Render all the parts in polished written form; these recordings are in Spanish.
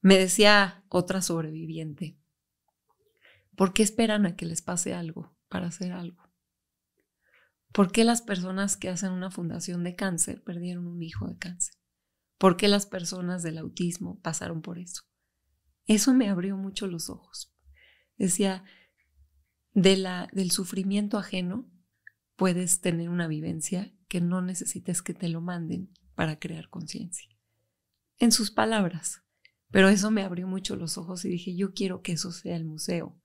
Me decía otra sobreviviente, ¿por qué esperan a que les pase algo para hacer algo? ¿Por qué las personas que hacen una fundación de cáncer perdieron un hijo de cáncer? ¿Por qué las personas del autismo pasaron por eso? Eso me abrió mucho los ojos. Decía, del sufrimiento ajeno puedes tener una vivencia que no necesites que te lo manden para crear conciencia. En sus palabras. Pero eso me abrió mucho los ojos y dije, yo quiero que eso sea el museo.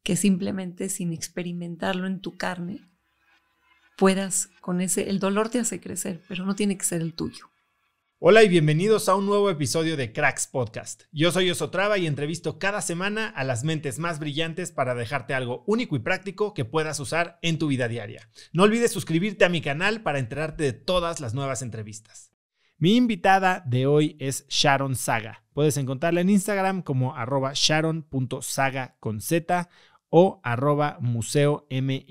Que simplemente sin experimentarlo en tu carne, puedas con el dolor te hace crecer, pero no tiene que ser el tuyo. Hola y bienvenidos a un nuevo episodio de Cracks Podcast. Yo soy Osotrava y entrevisto cada semana a las mentes más brillantes para dejarte algo único y práctico que puedas usar en tu vida diaria. No olvides suscribirte a mi canal para enterarte de todas las nuevas entrevistas. Mi invitada de hoy es Sharon Saga. Puedes encontrarla en Instagram como @sharon.saga con Z o @museomyt.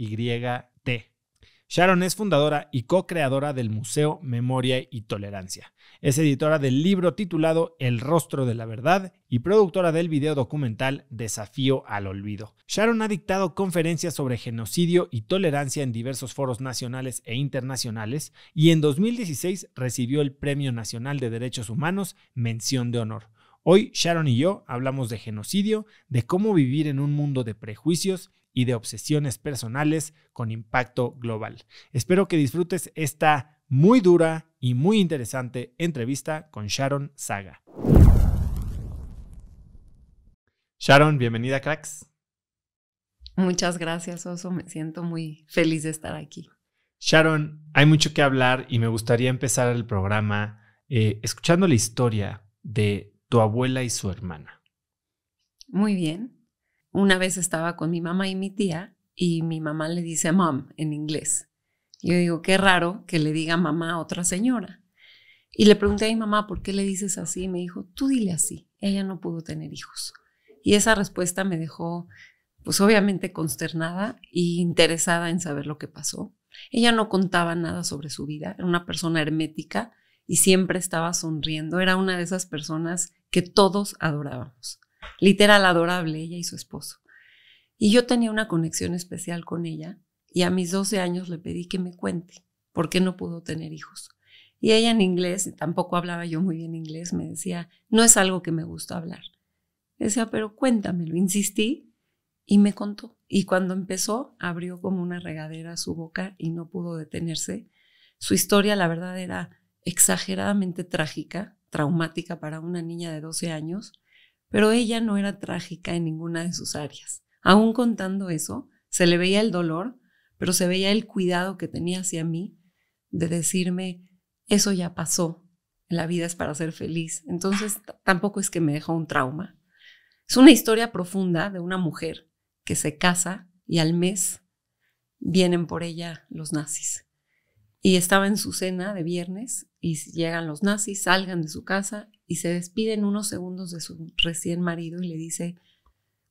Sharon es fundadora y co-creadora del Museo Memoria y Tolerancia. Es editora del libro titulado El rostro de la verdad y productora del video documental Desafío al olvido. Sharon ha dictado conferencias sobre genocidio y tolerancia en diversos foros nacionales e internacionales y en 2016 recibió el Premio Nacional de Derechos Humanos Mención de Honor. Hoy Sharon y yo hablamos de genocidio, de cómo vivir en un mundo de prejuicios y de obsesiones personales con impacto global. Espero que disfrutes esta muy dura y muy interesante entrevista con Sharon Saga. Sharon, bienvenida a Cracks. Muchas gracias, Oso. Me siento muy feliz de estar aquí. Sharon, hay mucho que hablar y me gustaría empezar el programa escuchando la historia de tu abuela y su hermana. Muy bien. Una vez estaba con mi mamá y mi tía y mi mamá le dice mom en inglés. Yo digo, qué raro que le diga mamá a otra señora. Y le pregunté a mi mamá, ¿por qué le dices así? Y me dijo, tú dile así. Ella no pudo tener hijos. Y esa respuesta me dejó, pues obviamente consternada e interesada en saber lo que pasó. Ella no contaba nada sobre su vida. Era una persona hermética y siempre estaba sonriendo. Era una de esas personas que todos adorábamos. Literal adorable, ella y su esposo. Y yo tenía una conexión especial con ella y a mis 12 años le pedí que me cuente por qué no pudo tener hijos. Y ella en inglés, tampoco hablaba yo muy bien inglés, me decía, no es algo que me gusta hablar. Decía, pero cuéntamelo. Insistí y me contó. Y cuando empezó, abrió como una regadera su boca y no pudo detenerse. Su historia, la verdad, era exageradamente trágica, traumática para una niña de 12 años, pero ella no era trágica en ninguna de sus áreas. Aún contando eso, se le veía el dolor, pero se veía el cuidado que tenía hacia mí de decirme, eso ya pasó, la vida es para ser feliz. Entonces, tampoco es que me dejó un trauma. Es una historia profunda de una mujer que se casa y al mes vienen por ella los nazis. Y estaba en su cena de viernes y llegan los nazis, salgan de su casa y se despiden unos segundos de su recién marido y le dice,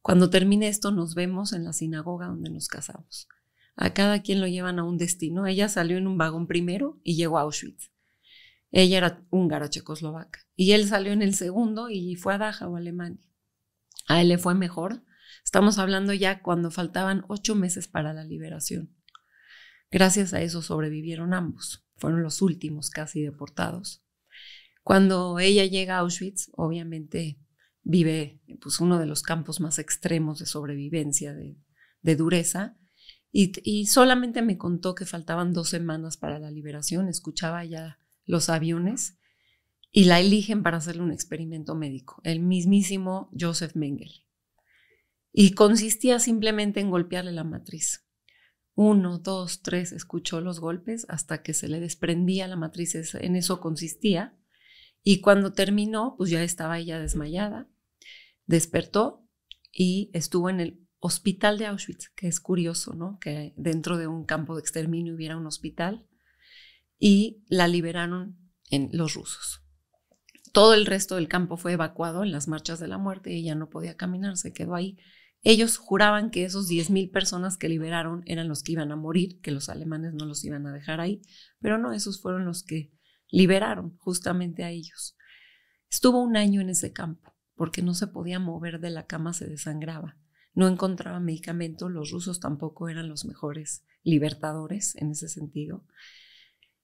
cuando termine esto nos vemos en la sinagoga donde nos casamos. A cada quien lo llevan a un destino. Ella salió en un vagón primero y llegó a Auschwitz. Ella era húngara checoslovaca y él salió en el segundo y fue a Dachau, Alemania. A él le fue mejor. Estamos hablando ya cuando faltaban 8 meses para la liberación. Gracias a eso sobrevivieron ambos. Fueron los últimos casi deportados. Cuando ella llega a Auschwitz, obviamente vive pues, uno de los campos más extremos de sobrevivencia, de dureza, y solamente me contó que faltaban 2 semanas para la liberación. Escuchaba ya los aviones y la eligen para hacerle un experimento médico, el mismísimo Joseph Mengele. Y consistía simplemente en golpearle la matriz. 1, 2, 3, escuchó los golpes hasta que se le desprendía la matriz, en eso consistía. Y cuando terminó, pues ya estaba ella desmayada, despertó y estuvo en el hospital de Auschwitz, que es curioso, ¿no? Que dentro de un campo de exterminio hubiera un hospital y la liberaron en los rusos. Todo el resto del campo fue evacuado en las marchas de la muerte y ella no podía caminar, se quedó ahí. Ellos juraban que esos 10,000 personas que liberaron eran los que iban a morir, que los alemanes no los iban a dejar ahí, pero no, esos fueron los que liberaron justamente a ellos. Estuvo 1 año en ese campo porque no se podía mover de la cama, se desangraba. No encontraba medicamento, los rusos tampoco eran los mejores libertadores en ese sentido.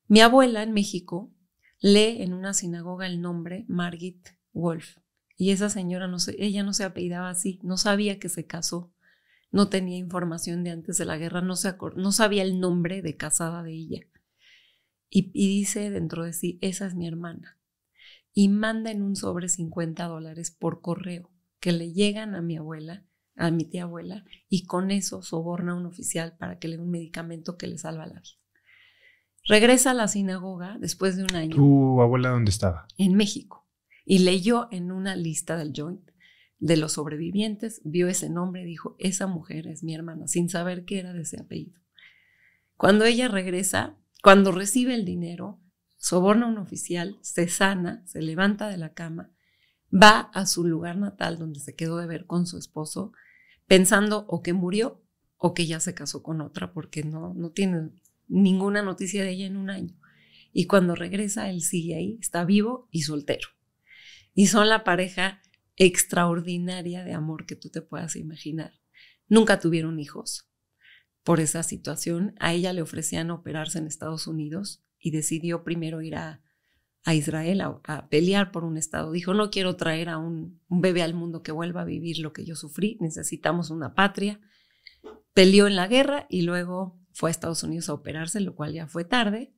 Mi abuela en México lee en una sinagoga el nombre Margit Wolf, y esa señora ella no se apellidaba así, no sabía que se casó, no tenía información de antes de la guerra, no sabía el nombre de casada de ella. Y dice dentro de sí, esa es mi hermana. Y manda en un sobre $50 por correo que le llegan a mi abuela, a mi tía abuela, y con eso soborna a un oficial para que le dé un medicamento que le salva la vida. Regresa a la sinagoga después de un año. ¿Tu abuela dónde estaba? En México. Y leyó en una lista del Joint de los sobrevivientes, vio ese nombre y dijo, esa mujer es mi hermana, sin saber qué era de ese apellido. Cuando ella regresa, cuando recibe el dinero, soborna a un oficial, se sana, se levanta de la cama, va a su lugar natal donde se quedó de ver con su esposo, pensando o que murió o que ya se casó con otra, porque no tiene ninguna noticia de ella en un año. Y cuando regresa, él sigue ahí, está vivo y soltero. Y son la pareja extraordinaria de amor que tú te puedas imaginar. Nunca tuvieron hijos por esa situación. A ella le ofrecían operarse en Estados Unidos y decidió primero ir a Israel a pelear por un estado. Dijo, no quiero traer a un bebé al mundo que vuelva a vivir lo que yo sufrí, necesitamos una patria. Peleó en la guerra y luego fue a Estados Unidos a operarse, lo cual ya fue tarde,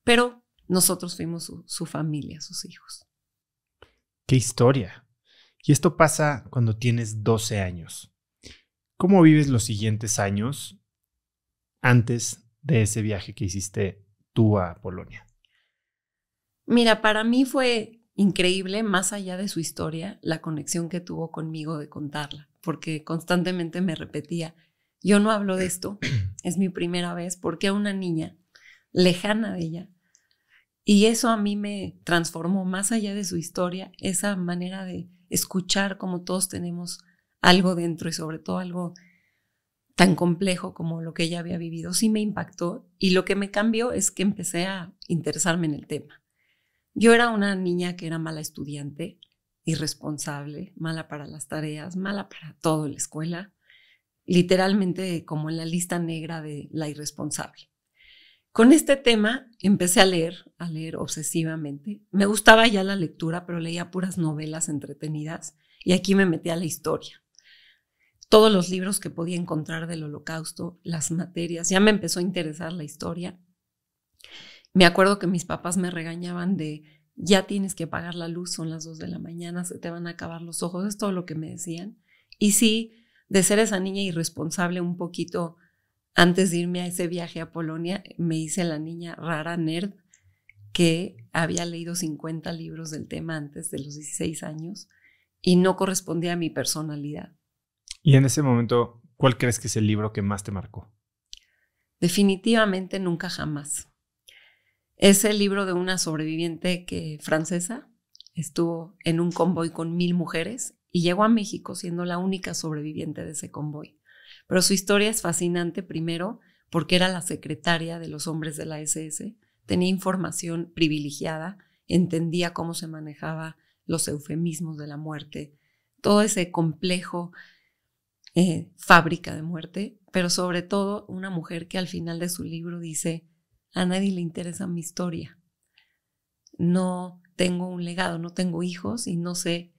pero nosotros fuimos su familia, sus hijos. ¡Qué historia! Y esto pasa cuando tienes 12 años. ¿Cómo vives los siguientes años antes de ese viaje que hiciste tú a Polonia? Mira, para mí fue increíble, más allá de su historia, la conexión que tuvo conmigo de contarla, porque constantemente me repetía, yo no hablo de esto, es mi primera vez, porque a una niña lejana de ella. Y eso a mí me transformó, más allá de su historia, esa manera de escuchar como todos tenemos algo dentro y sobre todo algo tan complejo como lo que ella había vivido, sí me impactó. Y lo que me cambió es que empecé a interesarme en el tema. Yo era una niña que era mala estudiante, irresponsable, mala para las tareas, mala para todo en la escuela, literalmente como en la lista negra de la irresponsable. Con este tema empecé a leer obsesivamente. Me gustaba ya la lectura, pero leía puras novelas entretenidas y aquí me metí a la historia. Todos los libros que podía encontrar del Holocausto, las materias, ya me empezó a interesar la historia. Me acuerdo que mis papás me regañaban de, ya tienes que apagar la luz, son las 2 de la mañana, se te van a acabar los ojos, es todo lo que me decían. Y sí, de ser esa niña irresponsable un poquito, antes de irme a ese viaje a Polonia, me hice la niña rara, nerd, que había leído 50 libros del tema antes de los 16 años y no correspondía a mi personalidad. Y en ese momento, ¿cuál crees que es el libro que más te marcó? Definitivamente Nunca Jamás. Es el libro de una sobreviviente francesa, estuvo en un convoy con 1000 mujeres y llegó a México siendo la única sobreviviente de ese convoy. Pero su historia es fascinante, primero, porque era la secretaria de los hombres de la SS, tenía información privilegiada, entendía cómo se manejaba los eufemismos de la muerte, todo ese complejo fábrica de muerte, pero sobre todo una mujer que al final de su libro dice, a nadie le interesa mi historia, no tengo un legado, no tengo hijos y no sé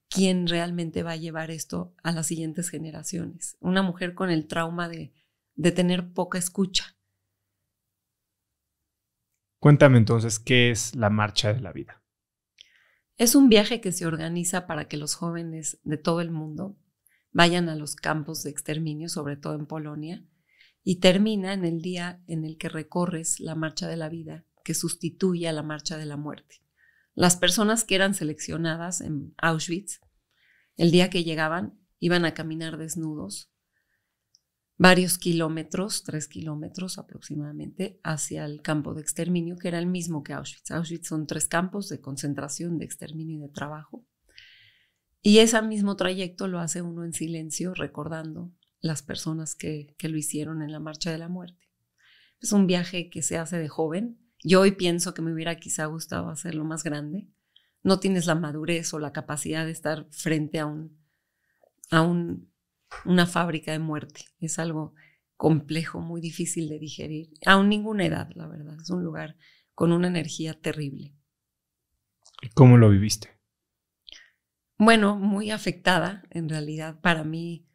quién realmente va a llevar esto a las siguientes generaciones. Una mujer con el trauma de tener poca escucha. Cuéntame entonces, ¿qué es la Marcha de la Vida? Es un viaje que se organiza para que los jóvenes de todo el mundo vayan a los campos de exterminio, sobre todo en Polonia, y termina en el día en el que recorres la Marcha de la Vida, que sustituye a la Marcha de la Muerte. Las personas que eran seleccionadas en Auschwitz, el día que llegaban, iban a caminar desnudos varios kilómetros, 3 kilómetros aproximadamente, hacia el campo de exterminio, que era el mismo que Auschwitz. Auschwitz son 3 campos de concentración, de exterminio y de trabajo. Y ese mismo trayecto lo hace uno en silencio, recordando las personas que lo hicieron en la Marcha de la Muerte. Es un viaje que se hace de joven. Yo hoy pienso que me hubiera quizá gustado hacerlo más grande. no tienes la madurez o la capacidad de estar frente a una fábrica de muerte. Es algo complejo, muy difícil de digerir, a ninguna edad, la verdad. Es un lugar con una energía terrible. ¿Cómo lo viviste? Bueno, muy afectada, en realidad. Para mí,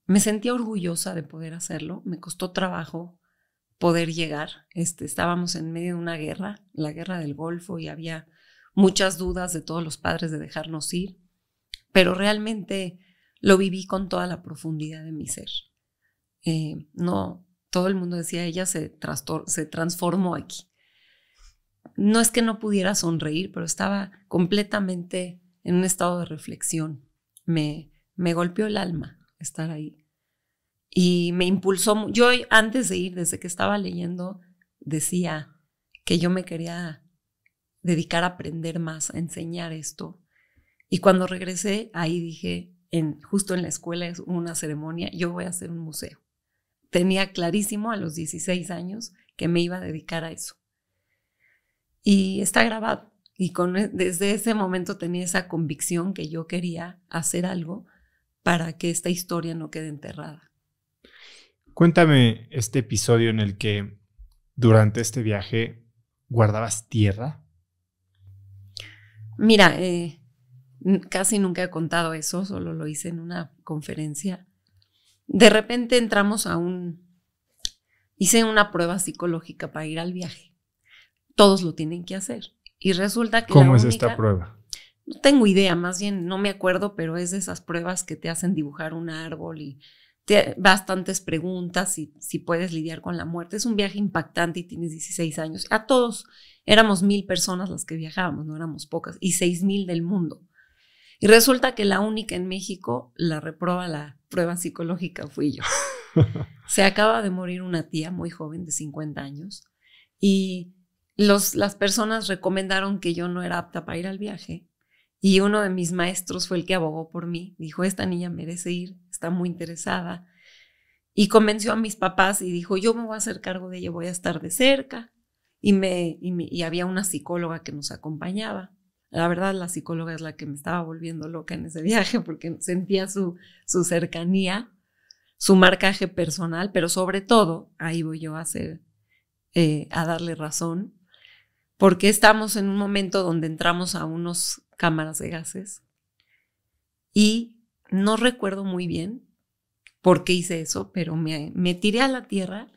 me sentía orgullosa de poder hacerlo. Me costó trabajo poder llegar. Estábamos en medio de una guerra, la guerra del Golfo, y había muchas dudas de todos los padres de dejarnos ir, pero realmente lo viví con toda la profundidad de mi ser. No, todo el mundo decía, ella se transformó aquí. No es que no pudiera sonreír, pero estaba completamente en un estado de reflexión. Me golpeó el alma estar ahí. Y me impulsó. Yo antes de ir, desde que estaba leyendo, decía que yo me quería dedicar a aprender más, a enseñar esto. Y cuando regresé, ahí dije, justo en la escuela es una ceremonia, yo voy a hacer un museo. Tenía clarísimo a los 16 años que me iba a dedicar a eso. Y está grabado. Y desde ese momento tenía esa convicción que yo quería hacer algo para que esta historia no quede enterrada. Cuéntame este episodio en el que durante este viaje guardabas tierra. Mira, casi nunca he contado eso, solo lo hice en una conferencia. De repente entramos hice una prueba psicológica para ir al viaje. Todos lo tienen que hacer. Y resulta que ¿Cómo es esta prueba? No tengo idea, más bien no me acuerdo, pero es de esas pruebas que te hacen dibujar un árbol y bastantes preguntas si puedes lidiar con la muerte. Es un viaje impactante y tienes 16 años. A todos éramos 1,000 personas las que viajábamos, no éramos pocas, y 6,000 del mundo. Y resulta que la única en México la reprueba la prueba psicológica fui yo. Se acaba de morir una tía muy joven de 50 años y las personas recomendaron que yo no era apta para ir al viaje. Y uno de mis maestros fue el que abogó por mí. Dijo, esta niña merece ir, está muy interesada. Y convenció a mis papás y dijo, yo me voy a hacer cargo de ella, voy a estar de cerca. Y había una psicóloga que nos acompañaba. La verdad, la psicóloga es la que me estaba volviendo loca en ese viaje porque sentía su cercanía, su marcaje personal, pero sobre todo, ahí voy yo a darle razón, porque estamos en un momento donde entramos a unos cámaras de gases y no recuerdo muy bien por qué hice eso, pero me tiré a la tierra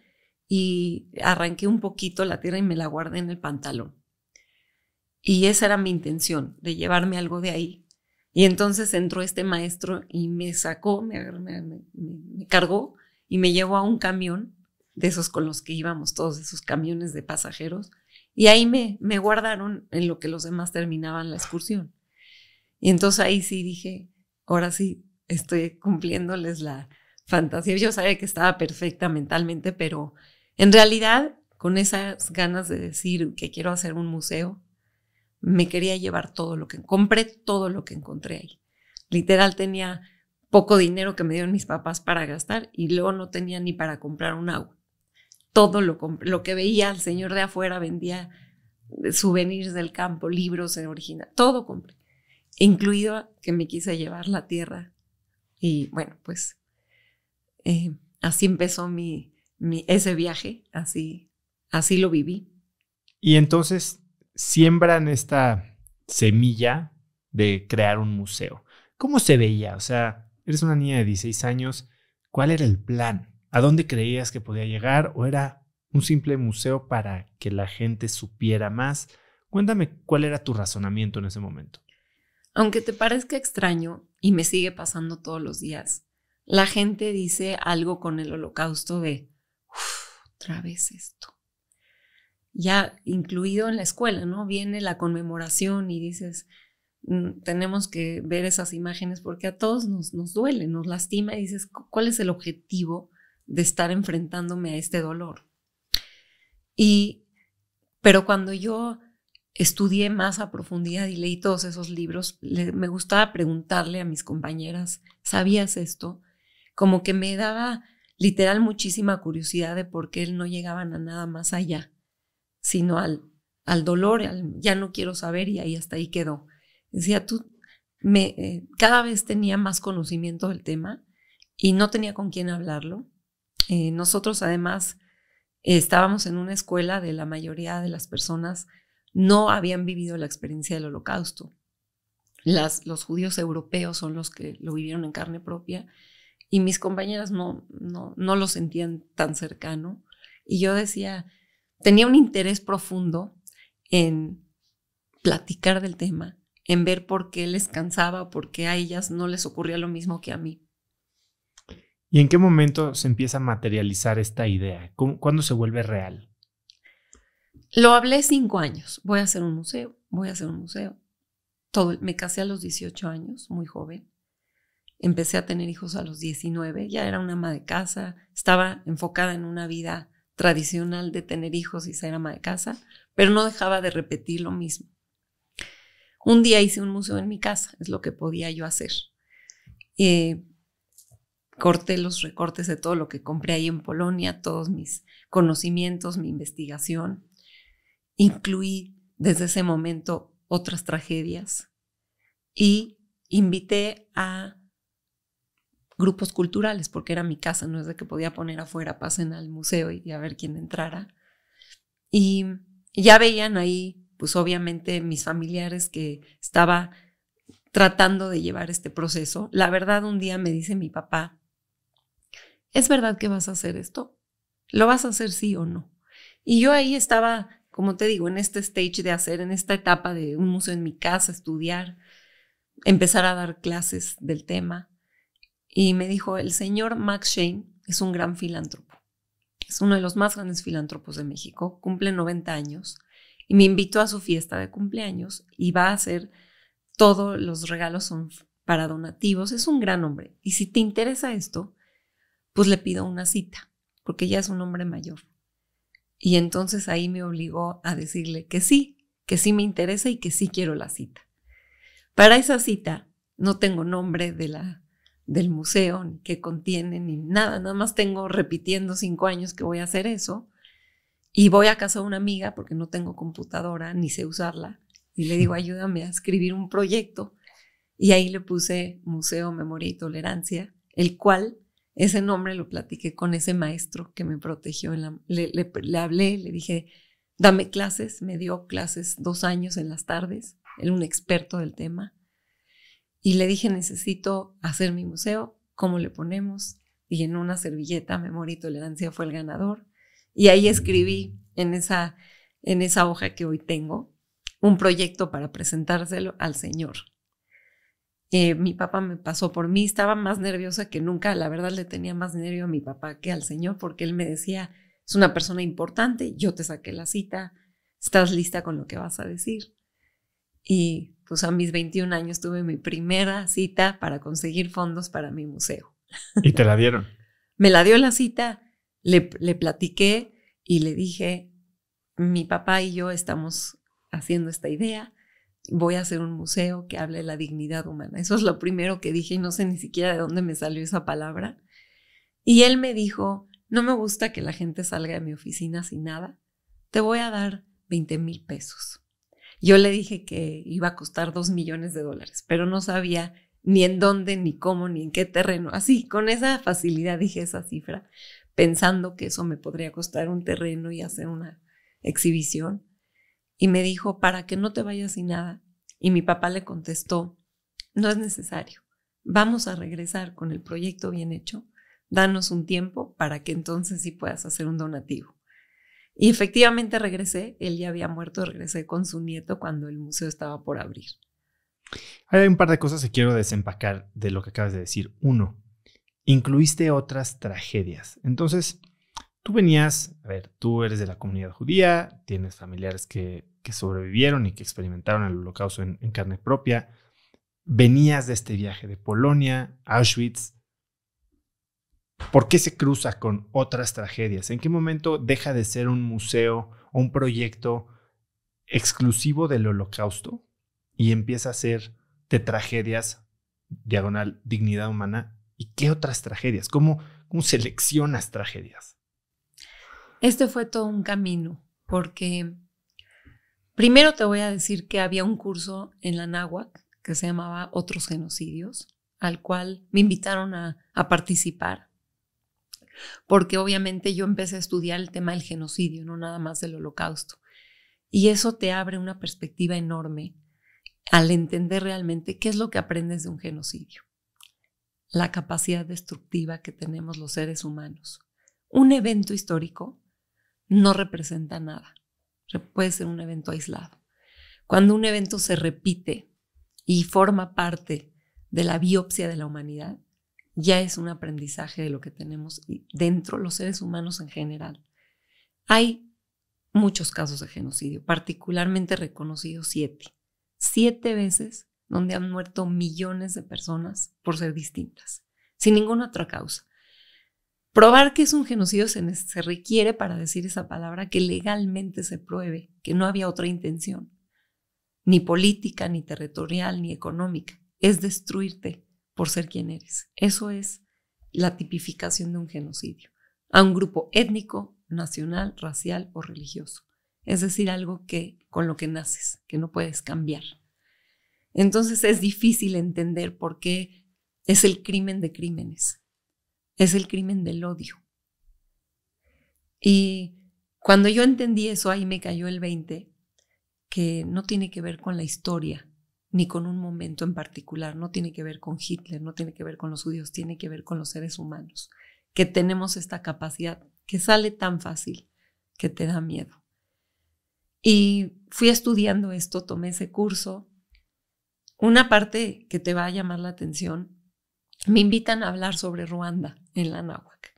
y arranqué un poquito la tierra y me la guardé en el pantalón. Y esa era mi intención, de llevarme algo de ahí. Y entonces entró este maestro y me sacó, me cargó y me llevó a un camión de esos con los que íbamos, todos esos camiones de pasajeros. Y ahí me guardaron en lo que los demás terminaban la excursión. Y entonces ahí sí dije, ahora sí estoy cumpliéndoles la fantasía. Yo sabía que estaba perfecta mentalmente, pero en realidad con esas ganas de decir que quiero hacer un museo, me quería llevar compré todo lo que encontré ahí. Literal tenía poco dinero que me dieron mis papás para gastar y luego no tenía ni para comprar un agua. Todo lo que veía, el señor de afuera vendía souvenirs del campo, libros en original, todo compré, incluido que me quise llevar la tierra. Y bueno, pues así empezó ese viaje, así lo viví. Y entonces siembran esta semilla de crear un museo. ¿Cómo se veía? O sea, eres una niña de 16 años, ¿cuál era el plan? ¿A dónde creías que podía llegar? ¿O era un simple museo para que la gente supiera más? Cuéntame cuál era tu razonamiento en ese momento. Aunque te parezca extraño, y me sigue pasando todos los días, la gente dice algo con el Holocausto de, otra vez esto. Ya incluido en la escuela, ¿no? Viene la conmemoración y dices, tenemos que ver esas imágenes porque a todos nos duele, nos lastima y dices, ¿cuál es el objetivo de estar enfrentándome a este dolor? Pero cuando yo estudié más a profundidad y leí todos esos libros, me gustaba preguntarle a mis compañeras, ¿sabías esto? Como que me daba literal muchísima curiosidad de por qué no llegaban a nada más allá, sino al dolor, ya no quiero saber y ahí hasta ahí quedó. Decía, cada vez tenía más conocimiento del tema y no tenía con quién hablarlo. Nosotros además estábamos en una escuela de la mayoría de las personas no habían vivido la experiencia del Holocausto. Los judíos europeos son los que lo vivieron en carne propia y mis compañeras no lo sentían tan cercano. Y yo tenía un interés profundo en platicar del tema, en ver por qué les cansaba, por qué a ellas no les ocurría lo mismo que a mí. ¿Y en qué momento se empieza a materializar esta idea? ¿Cuándo se vuelve real? Lo hablé 5 años. Voy a hacer un museo. Me casé a los 18 años, muy joven. Empecé a tener hijos a los 19. Ya era una ama de casa. Estaba enfocada en una vida tradicional de tener hijos y ser ama de casa, pero no dejaba de repetir lo mismo. Un día hice un museo en mi casa. Es lo que podía yo hacer. Corté los recortes de todo lo que compré ahí en Polonia, todos mis conocimientos, mi investigación. Incluí desde ese momento otras tragedias y invité a grupos culturales, porque era mi casa, no es de que podía poner afuera, pasen al museo y a ver quién entrara. Y ya veían ahí, pues obviamente mis familiares que estaba tratando de llevar este proceso. La verdad, un día me dice mi papá, ¿es verdad que vas a hacer esto? ¿Lo vas a hacer sí o no? Y yo ahí estaba, como te digo, en este stage de hacer, en esta etapa de un museo en mi casa, estudiar, empezar a dar clases del tema. Y me dijo, el señor Max Shane es un gran filántropo. Es uno de los más grandes filántropos de México, cumple 90 años y me invitó a su fiesta de cumpleaños y va a hacer, todos los regalos son para donativos. Es un gran hombre. Y si te interesa esto, pues le pido una cita, porque ya es un hombre mayor. Y entonces ahí me obligó a decirle que sí me interesa y que sí quiero la cita. Para esa cita no tengo nombre del museo, ni qué contiene, ni nada más tengo repitiendo 5 años que voy a hacer eso. Y voy a casa de una amiga porque no tengo computadora, ni sé usarla, y le digo, ayúdame a escribir un proyecto. Y ahí le puse Museo, Memoria y Tolerancia, el cual... Ese nombre lo platiqué con ese maestro que me protegió. Le hablé, le dije, dame clases. Me dio clases 2 años en las tardes. Era un experto del tema. Y le dije, necesito hacer mi museo. ¿Cómo le ponemos? Y en una servilleta, Memoria y Tolerancia fue el ganador. Y ahí escribí en esa hoja que hoy tengo un proyecto para presentárselo al señor. Mi papá me pasó por mí, estaba más nerviosa que nunca, la verdad le tenía más nervio a mi papá que al señor, porque él me decía, es una persona importante, yo te saqué la cita, estás lista con lo que vas a decir. Y pues a mis 21 años tuve mi primera cita para conseguir fondos para mi museo. ¿Y te la dieron? Me la dio la cita, le platiqué y le dije, mi papá y yo estamos haciendo esta idea, voy a hacer un museo que hable de la dignidad humana. Eso es lo primero que dije y no sé ni siquiera de dónde me salió esa palabra. Y él me dijo, no me gusta que la gente salga de mi oficina sin nada, te voy a dar 20,000 pesos. Yo le dije que iba a costar $2 millones, pero no sabía ni en dónde, ni cómo, ni en qué terreno. Así, con esa facilidad dije esa cifra, pensando que eso me podría costar un terreno y hacer una exhibición. Y me dijo, para que no te vayas sin nada. Y mi papá le contestó, no es necesario. Vamos a regresar con el proyecto bien hecho. Danos un tiempo para que entonces sí puedas hacer un donativo. Y efectivamente regresé. Él ya había muerto. Regresé con su nieto cuando el museo estaba por abrir. Hay un par de cosas que quiero desempacar de lo que acabas de decir. 1, incluiste otras tragedias. Entonces... tú eres de la comunidad judía, tienes familiares que sobrevivieron y que experimentaron el holocausto en carne propia. Venías de este viaje de Polonia, Auschwitz. ¿Por qué se cruza con otras tragedias? ¿En qué momento deja de ser un museo o un proyecto exclusivo del holocausto y empieza a ser de tragedias, diagonal, dignidad humana? ¿Y qué otras tragedias? ¿Cómo seleccionas tragedias? Este fue todo un camino, porque primero te voy a decir que había un curso en la Náhuac que se llamaba Otros Genocidios, al cual me invitaron a participar, porque obviamente yo empecé a estudiar el tema del genocidio, no nada más del Holocausto. Y eso te abre una perspectiva enorme al entender realmente qué es lo que aprendes de un genocidio. La capacidad destructiva que tenemos los seres humanos. Un evento histórico no representa nada. Puede ser un evento aislado. Cuando un evento se repite y forma parte de la biopsia de la humanidad, ya es un aprendizaje de lo que tenemos dentro los seres humanos en general. Hay muchos casos de genocidio, particularmente reconocidos 7. 7 veces donde han muerto millones de personas por ser distintas, sin ninguna otra causa. Probar que es un genocidio se requiere para decir esa palabra que legalmente se pruebe que no había otra intención, ni política, ni territorial, ni económica. Es destruirte por ser quien eres. Eso es la tipificación de un genocidio. A un grupo étnico, nacional, racial o religioso. Es decir, algo con lo que naces, que no puedes cambiar. Entonces es difícil entender por qué es el crimen de crímenes. Es el crimen del odio. Y cuando yo entendí eso, ahí me cayó el 20, que no tiene que ver con la historia, ni con un momento en particular, no tiene que ver con Hitler, no tiene que ver con los judíos, tiene que ver con los seres humanos, que tenemos esta capacidad que sale tan fácil que te da miedo. Y fui estudiando esto, tomé ese curso. Una parte que te va a llamar la atención, me invitan a hablar sobre Ruanda en la Anáhuac.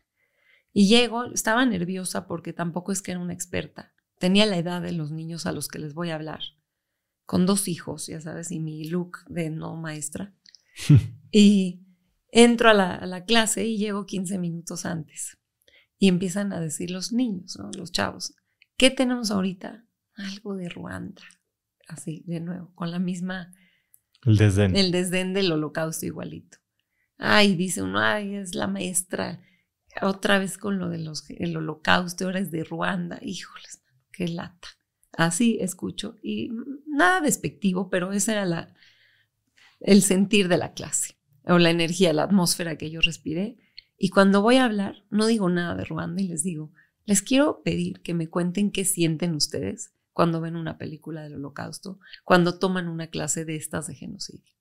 Y llego, estaba nerviosa porque tampoco es que era una experta. Tenía la edad de los niños a los que les voy a hablar, con 2 hijos, ya sabes, y mi look de no maestra. Y entro a la clase y llego 15 minutos antes. Y empiezan a decir los niños, ¿no? Los chavos, ¿qué tenemos ahorita? Algo de Ruanda. Así, de nuevo, con la misma... El desdén. El desdén del Holocausto igualito. Ay, dice uno, ay, es la maestra, otra vez con lo del Holocausto, ahora es de Ruanda. Híjoles, qué lata. Así escucho, y nada despectivo, pero ese era el sentir de la clase, o la energía, la atmósfera que yo respiré. Y cuando voy a hablar, no digo nada de Ruanda y les digo, les quiero pedir que me cuenten qué sienten ustedes cuando ven una película del Holocausto, cuando toman una clase de estas de genocidio.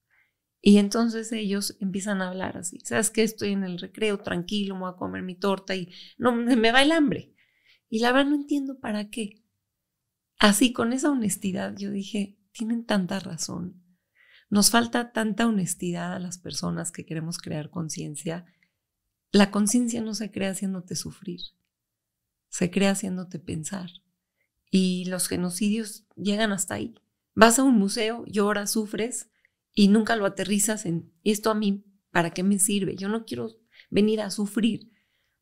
Y entonces ellos empiezan a hablar así, ¿sabes qué? Estoy en el recreo, tranquilo, me voy a comer mi torta y no me va el hambre. Y la verdad no entiendo para qué. Así, con esa honestidad, yo dije, tienen tanta razón. Nos falta tanta honestidad a las personas que queremos crear conciencia. La conciencia no se crea haciéndote sufrir, se crea haciéndote pensar. Y los genocidios llegan hasta ahí. Vas a un museo, lloras, sufres y nunca lo aterrizas en esto a mí, ¿para qué me sirve? Yo no quiero venir a sufrir.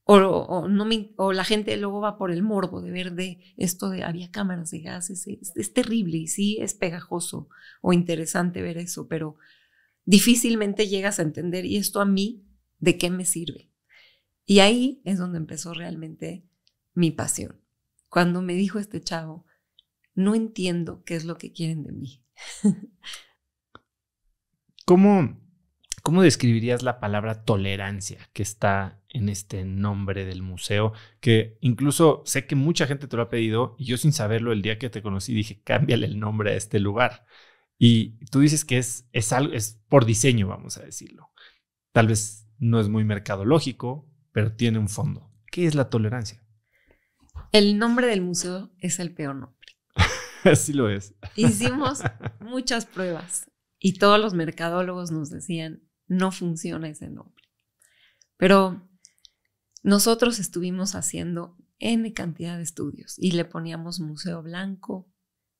O la gente luego va por el morbo de ver de esto de había cámaras de gases. Es terrible y sí es pegajoso o interesante ver eso, pero difícilmente llegas a entender, ¿y esto a mí de qué me sirve? Y ahí es donde empezó realmente mi pasión. Cuando me dijo este chavo, no entiendo qué es lo que quieren de mí. ¿Cómo describirías la palabra tolerancia que está en este nombre del museo? Que incluso sé que mucha gente te lo ha pedido y yo sin saberlo el día que te conocí dije, cámbiale el nombre a este lugar. Y tú dices que es por diseño, vamos a decirlo. Tal vez no es muy mercadológico, pero tiene un fondo. ¿Qué es la tolerancia? El nombre del museo es el peor nombre. Así lo es. Hicimos muchas pruebas y todos los mercadólogos nos decían, no funciona ese nombre. Pero nosotros estuvimos haciendo N cantidad de estudios y le poníamos Museo Blanco,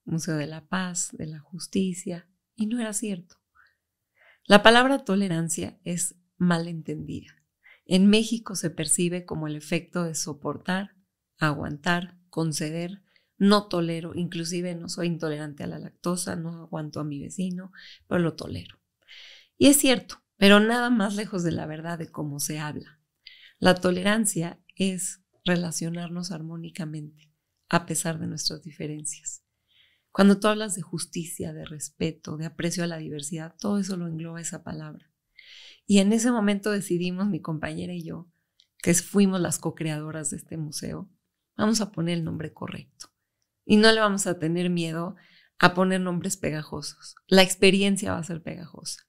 Museo de la Paz, de la Justicia, y no era cierto. La palabra tolerancia es malentendida. En México se percibe como el efecto de soportar, aguantar, conceder, no tolero, inclusive no soy intolerante a la lactosa, no aguanto a mi vecino, pero lo tolero. Y es cierto, pero nada más lejos de la verdad de cómo se habla. La tolerancia es relacionarnos armónicamente, a pesar de nuestras diferencias. Cuando tú hablas de justicia, de respeto, de aprecio a la diversidad, todo eso lo engloba esa palabra. Y en ese momento decidimos, mi compañera y yo, que fuimos las co-creadoras de este museo, vamos a poner el nombre correcto. Y no le vamos a tener miedo a poner nombres pegajosos. La experiencia va a ser pegajosa.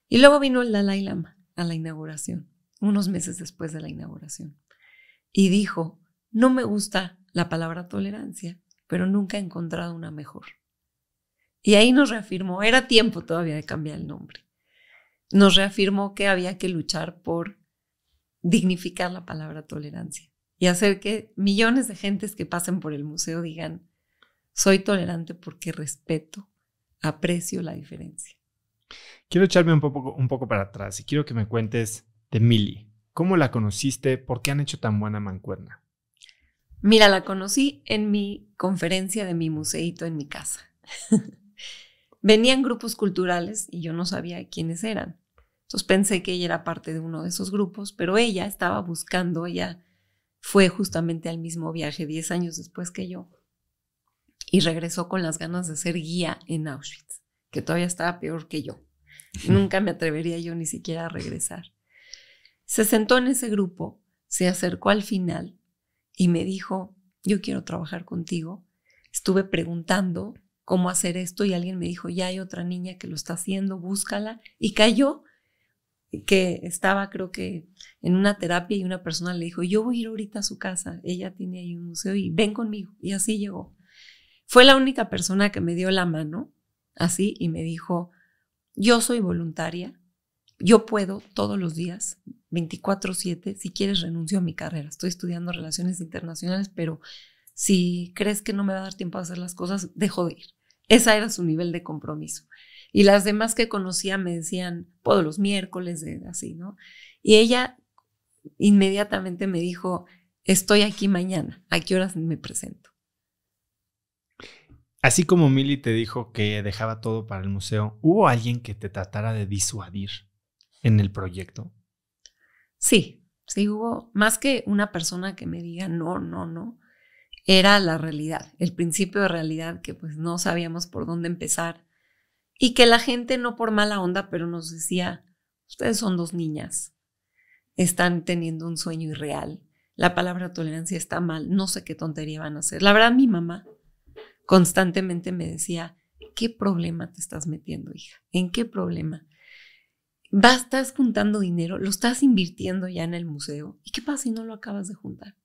Y luego vino el Dalai Lama a la inauguración, unos meses después de la inauguración. Y dijo, no me gusta la palabra tolerancia, pero nunca he encontrado una mejor. Y ahí nos reafirmó, era tiempo todavía de cambiar el nombre. Nos reafirmó que había que luchar por dignificar la palabra tolerancia y hacer que millones de gentes que pasen por el museo digan, soy tolerante porque respeto, aprecio la diferencia. Quiero echarme un poco para atrás y quiero que me cuentes de Mili. ¿Cómo la conociste? ¿Por qué han hecho tan buena mancuerna? Mira, la conocí en mi conferencia de mi museíto en mi casa. Venían grupos culturales y yo no sabía quiénes eran. Entonces pensé que ella era parte de uno de esos grupos, pero ella estaba buscando, ella fue justamente al mismo viaje 10 años después que yo y regresó con las ganas de ser guía en Auschwitz, que todavía estaba peor que yo. Nunca me atrevería yo ni siquiera a regresar. Se sentó en ese grupo, se acercó al final y me dijo, yo quiero trabajar contigo. Estuve preguntando cómo hacer esto y alguien me dijo, ya hay otra niña que lo está haciendo, búscala. Y cayó que estaba, creo que en una terapia y una persona le dijo, yo voy a ir ahorita a su casa, ella tiene ahí un museo y ven conmigo. Y así llegó. Fue la única persona que me dio la mano, así, y me dijo, yo soy voluntaria, yo puedo todos los días, 24/7, si quieres renuncio a mi carrera. Estoy estudiando relaciones internacionales, pero si crees que no me va a dar tiempo a hacer las cosas, dejo de ir. Ese era su nivel de compromiso. Y las demás que conocía me decían, puedo los miércoles, así, ¿no? Y ella inmediatamente me dijo, estoy aquí mañana, ¿a qué horas me presento? Así como Mili te dijo que dejaba todo para el museo, ¿hubo alguien que te tratara de disuadir en el proyecto? Sí hubo, más que una persona que me diga no, era la realidad, el principio de realidad que pues no sabíamos por dónde empezar y que la gente no por mala onda, pero nos decía, ustedes son 2 niñas, están teniendo un sueño irreal, la palabra tolerancia está mal, no sé qué tontería van a hacer. La verdad, mi mamá constantemente me decía, ¿qué problema te estás metiendo, hija? ¿En qué problema? Estás juntando dinero, lo estás invirtiendo ya en el museo. ¿Y qué pasa si no lo acabas de juntar?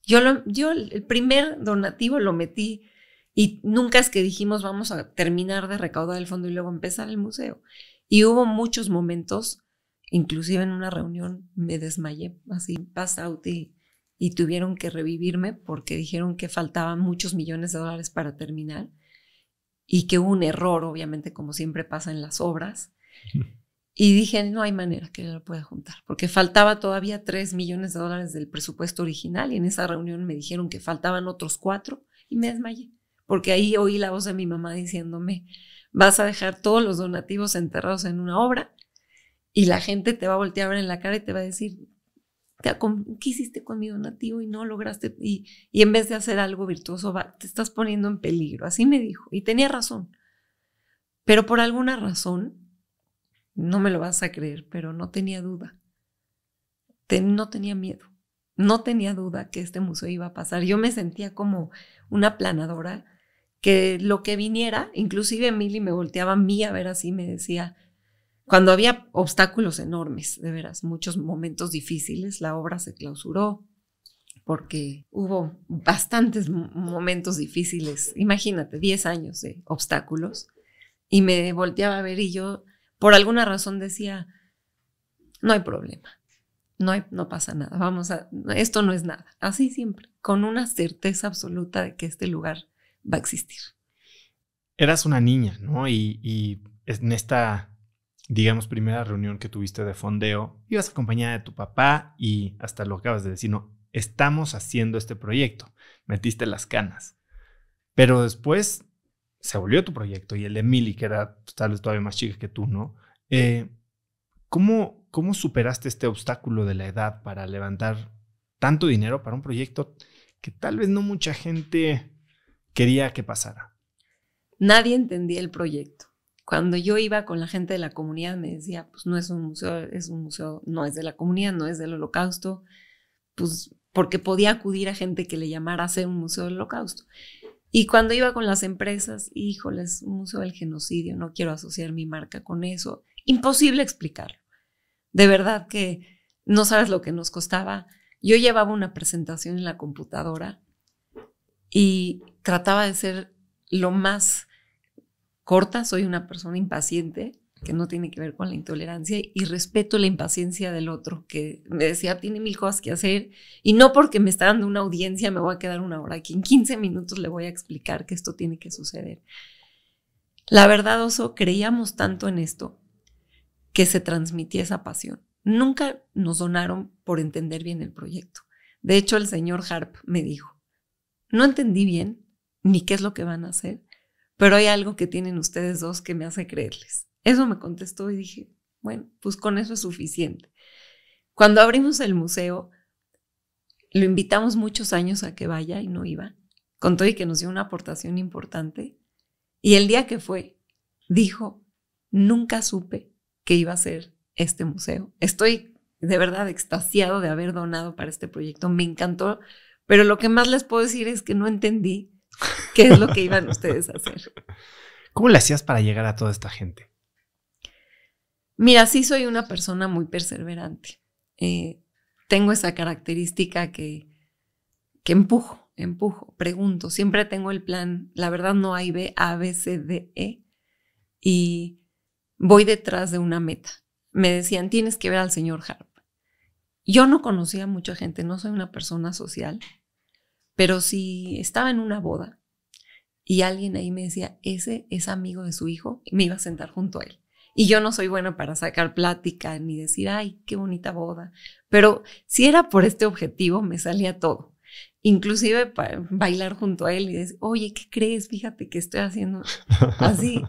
Yo el primer donativo lo metí y nunca es que dijimos vamos a terminar de recaudar el fondo y luego empezar el museo. Y hubo muchos momentos, inclusive en una reunión me desmayé, así pass out y tuvieron que revivirme porque dijeron que faltaban muchos millones de dólares para terminar y que hubo un error, obviamente, como siempre pasa en las obras. Y dije, no hay manera que lo pueda juntar, porque faltaba todavía 3 millones de dólares del presupuesto original y en esa reunión me dijeron que faltaban otros 4 y me desmayé, porque ahí oí la voz de mi mamá diciéndome, vas a dejar todos los donativos enterrados en una obra y la gente te va a voltear a ver en la cara y te va a decir, ¿qué hiciste con mi donativo y no lograste? Y en vez de hacer algo virtuoso, te estás poniendo en peligro. Así me dijo y tenía razón, pero por alguna razón, no me lo vas a creer, pero no tenía duda. No tenía miedo. No tenía duda que este museo iba a pasar. Yo me sentía como una planadora que lo que viniera, inclusive Mili me volteaba a mí a ver así, me decía, cuando había obstáculos enormes, de veras, muchos momentos difíciles, la obra se clausuró porque hubo bastantes momentos difíciles. Imagínate, 10 años de obstáculos y me volteaba a ver y yo por alguna razón decía, no hay problema, no pasa nada, esto no es nada. Así siempre, con una certeza absoluta de que este lugar va a existir. Eras una niña, ¿no? Y en esta, digamos, primera reunión que tuviste de fondeo, ibas acompañada de tu papá y hasta lo acabas de decir, no, estamos haciendo este proyecto, metiste las canas. Pero después se volvió tu proyecto y el de Mili, que era tal vez todavía más chica que tú, ¿no? ¿Cómo superaste este obstáculo de la edad para levantar tanto dinero para un proyecto que tal vez no mucha gente quería que pasara? nadie entendía el proyecto. Cuando yo iba con la gente de la comunidad me decía, pues no es un museo, no es de la comunidad, no es del Holocausto, pues porque podía acudir a gente que le llamara a hacer un museo del Holocausto. Y cuando iba con las empresas, híjoles, un museo del genocidio, no quiero asociar mi marca con eso. Imposible explicarlo. De verdad que no sabes lo que nos costaba. Yo llevaba una presentación en la computadora y trataba de ser lo más corta. Soy una persona impaciente, que no tiene que ver con la intolerancia, y respeto la impaciencia del otro, que me decía, tiene 1000 cosas que hacer, y no porque me está dando una audiencia me voy a quedar 1 hora aquí. En 15 minutos le voy a explicar que esto tiene que suceder. La verdad, Oso, creíamos tanto en esto que se transmitía esa pasión. Nunca nos donaron por entender bien el proyecto. De hecho, el señor Harp me dijo, no entendí bien ni qué es lo que van a hacer, pero hay algo que tienen ustedes dos que me hace creerles. Eso me contestó y dije, bueno, pues con eso es suficiente. Cuando abrimos el museo, lo invitamos muchos años a que vaya y no iba, con todo y que nos dio una aportación importante. Y el día que fue, dijo, nunca supe que iba a ser este museo. Estoy de verdad extasiado de haber donado para este proyecto. Me encantó, pero lo que más les puedo decir es que no entendí qué es lo que iban ustedes a hacer. ¿Cómo le hacías para llegar a toda esta gente? Mira, sí soy una persona muy perseverante. Tengo esa característica que empujo, pregunto. Siempre tengo el plan. La verdad no hay B, A, B, C, D, E. Y voy detrás de una meta. Me decían, tienes que ver al señor Harp. Yo no conocía a mucha gente, no soy una persona social, pero si estaba en una boda y alguien ahí me decía, ese es amigo de su hijo, me iba a sentar junto a él. Y yo no soy buena para sacar plática ni decir, ay, qué bonita boda. Pero si era por este objetivo, me salía todo. Inclusive para bailar junto a él y decir, oye, ¿qué crees? Fíjate que estoy haciendo así.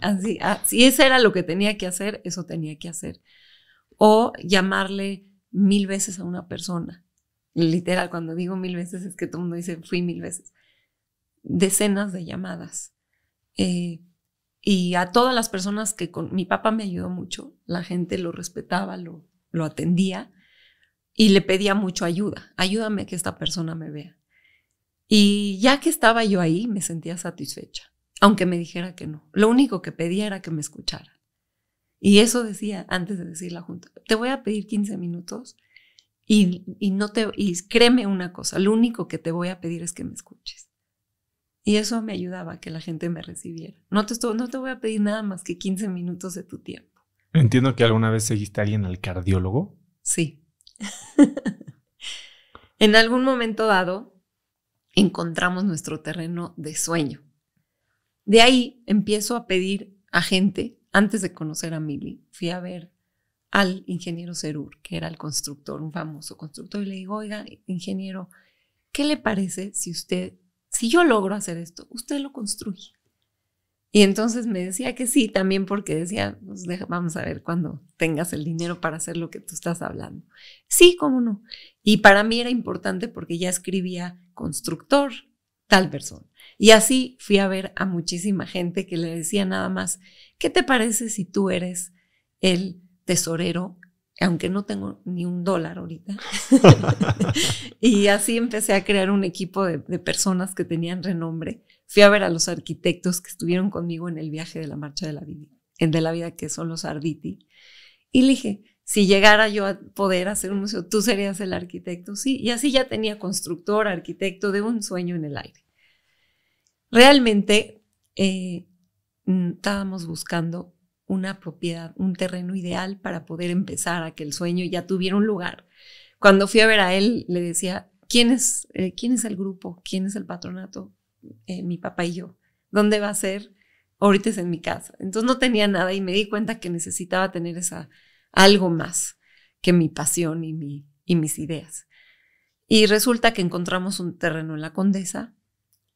Si eso era lo que tenía que hacer, eso tenía que hacer. O llamarle 1000 veces a una persona. Literal, cuando digo 1000 veces es que todo el mundo dice, fui 1000 veces. Decenas de llamadas. Y a todas las personas que mi papá me ayudó mucho, la gente lo respetaba, lo atendía y le pedía mucho ayuda. Ayúdame a que esta persona me vea. Y ya que estaba yo ahí, me sentía satisfecha, aunque me dijera que no. Lo único que pedía era que me escuchara. Y eso decía antes de decir la junta. Te voy a pedir 15 minutos y créeme una cosa, lo único que te voy a pedir es que me escuches. Y eso me ayudaba a que la gente me recibiera. No te voy a pedir nada más que 15 minutos de tu tiempo. Entiendo que alguna vez seguiste a alguien al cardiólogo. Sí. En algún momento dado, encontramos nuestro terreno de sueño. De ahí empiezo a pedir a gente. Antes de conocer a Mili, fui a ver al ingeniero Serur, que era el constructor, un famoso constructor, y le digo, oiga, ingeniero, ¿qué le parece si yo logro hacer esto, usted lo construye? Y entonces me decía que sí, también porque decía, pues vamos a ver cuando tengas el dinero para hacer lo que tú estás hablando. Sí, cómo no. Y para mí era importante porque ya escribía constructor, tal persona. Y así fui a ver a muchísima gente que le decía nada más, ¿qué te parece si tú eres el tesorero? Aunque no tengo ni $1 ahorita. Y así empecé a crear un equipo de personas que tenían renombre. Fui a ver a los arquitectos que estuvieron conmigo en el viaje de la Marcha de la Vida, que son los Arditi. Y le dije, si llegara yo a poder hacer un museo, ¿tú serías el arquitecto? Sí, y así ya tenía constructor, arquitecto, de un sueño en el aire. Realmente estábamos buscando una propiedad, un terreno ideal para poder empezar a que el sueño ya tuviera un lugar. Cuando fui a ver a él, le decía, ¿quién es el grupo? ¿Quién es el patronato? Mi papá y yo. ¿Dónde va a ser? Ahorita es en mi casa. Entonces no tenía nada y me di cuenta que necesitaba tener algo más que mi pasión y mis ideas. Y resulta que encontramos un terreno en la Condesa,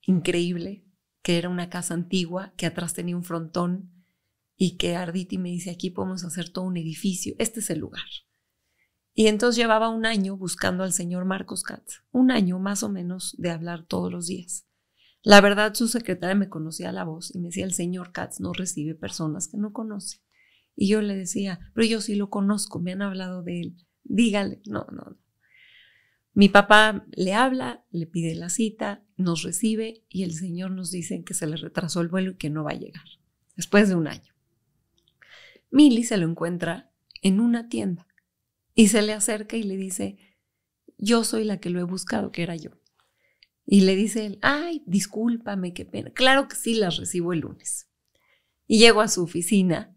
increíble, que era una casa antigua, que atrás tenía un frontón y que Arditi me dice, aquí podemos hacer todo un edificio, este es el lugar. Y entonces llevaba 1 año buscando al señor Marcos Katz, 1 año más o menos de hablar todos los días. La verdad, su secretaria me conocía la voz y me decía, el señor Katz no recibe personas que no conoce. Y yo le decía, pero yo sí lo conozco, me han hablado de él, dígale. No. Mi papá le habla, le pide la cita, nos recibe y el señor nos dice que se le retrasó el vuelo y que no va a llegar, después de un año. Mili se lo encuentra en una tienda y se le acerca y le dice, yo soy la que lo he buscado, que era yo. Y le dice él, ay, discúlpame, qué pena. Claro que sí, las recibo el lunes. Y llego a su oficina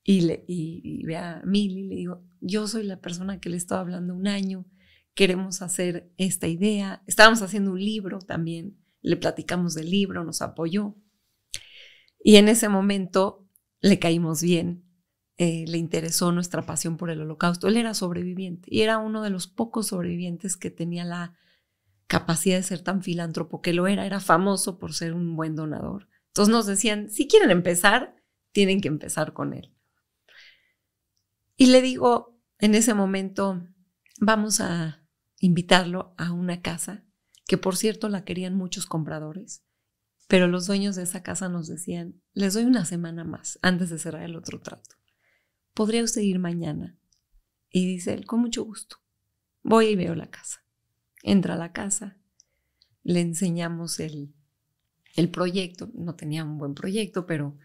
y ve a Mili y le digo, yo soy la persona que le estaba hablando un año, queremos hacer esta idea. Estábamos haciendo un libro también, le platicamos del libro, nos apoyó. Y en ese momento le caímos bien, le interesó nuestra pasión por el Holocausto. Él era sobreviviente y era uno de los pocos sobrevivientes que tenía la capacidad de ser tan filántropo que lo era famoso por ser un buen donador. Entonces nos decían, si quieren empezar, tienen que empezar con él. Y le digo, en ese momento, vamos a invitarlo a una casa, que por cierto la querían muchos compradores, pero los dueños de esa casa nos decían, les doy una semana más antes de cerrar el otro trato. ¿Podría usted ir mañana? Y dice él, con mucho gusto. Voy y veo la casa. Entra a la casa, le enseñamos el proyecto, no tenía un buen proyecto, pero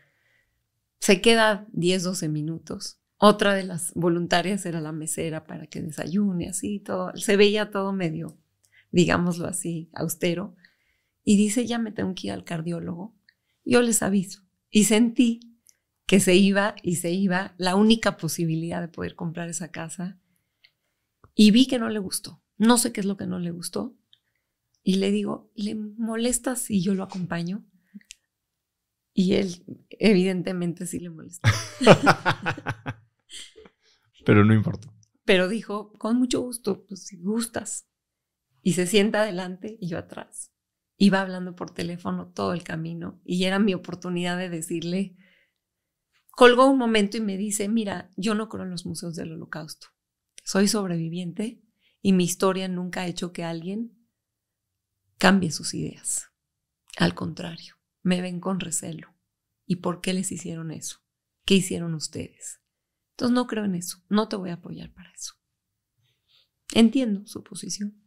se queda 10, 12 minutos. Otra de las voluntarias era la mesera para que desayune, así, todo. Se veía todo medio, digámoslo así, austero. Y dice, ya me tengo que ir al cardiólogo. Yo les aviso. Y sentí que se iba la única posibilidad de poder comprar esa casa. Y vi que no le gustó. No sé qué es lo que no le gustó. Y le digo, ¿le molesta si yo lo acompaño? Y él, evidentemente, sí le molestó. Pero no importa. Pero dijo, con mucho gusto, pues si gustas. Y se sienta adelante y yo atrás. Iba hablando por teléfono todo el camino. Y era mi oportunidad de decirle, colgó un momento y me dice, mira, yo no creo en los museos del Holocausto. Soy sobreviviente. Y mi historia nunca ha hecho que alguien cambie sus ideas. Al contrario, me ven con recelo. ¿Y por qué les hicieron eso? ¿Qué hicieron ustedes? Entonces no creo en eso. No te voy a apoyar para eso. Entiendo su posición.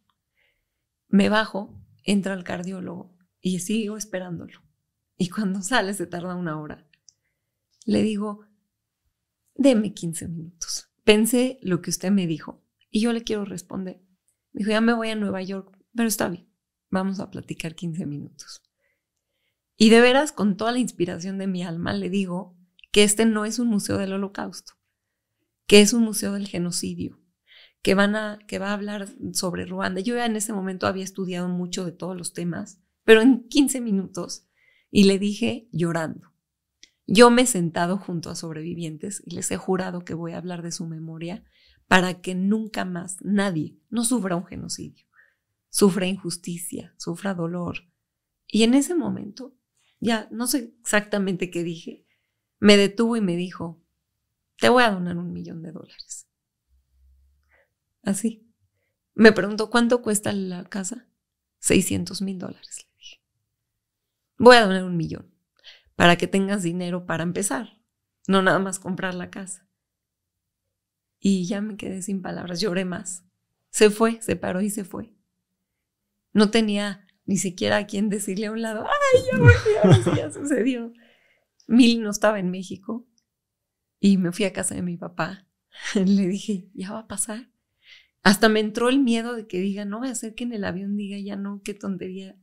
Me bajo, entra el cardiólogo y sigo esperándolo. Y cuando sale se tarda 1 hora. Le digo, deme 15 minutos. Pensé lo que usted me dijo. Y yo le quiero responder. Me dijo, ya me voy a Nueva York, pero está bien, vamos a platicar 15 minutos. Y de veras, con toda la inspiración de mi alma, le digo que este no es un museo del Holocausto, que es un museo del genocidio, que va a hablar sobre Ruanda. Yo ya en ese momento había estudiado mucho de todos los temas, pero en 15 minutos, y le dije llorando. Yo me he sentado junto a sobrevivientes y les he jurado que voy a hablar de su memoria para que nunca más nadie no sufra un genocidio, sufra injusticia, sufra dolor. Y en ese momento, ya no sé exactamente qué dije, me detuvo y me dijo, te voy a donar $1 millón. Así. Me preguntó, ¿cuánto cuesta la casa? $600,000, le dije. Voy a donar $1 millón para que tengas dinero para empezar, no nada más comprar la casa. Y ya me quedé sin palabras, lloré más. Se fue, se paró y se fue. No tenía ni siquiera a quien decirle a un lado, ¡ay, ya volví! Ahora sí ya sucedió. Mili no estaba en México y me fui a casa de mi papá. Le dije, ¿ya va a pasar? Hasta me entró el miedo de que diga, no voy a hacer que en el avión diga, ya no, qué tontería.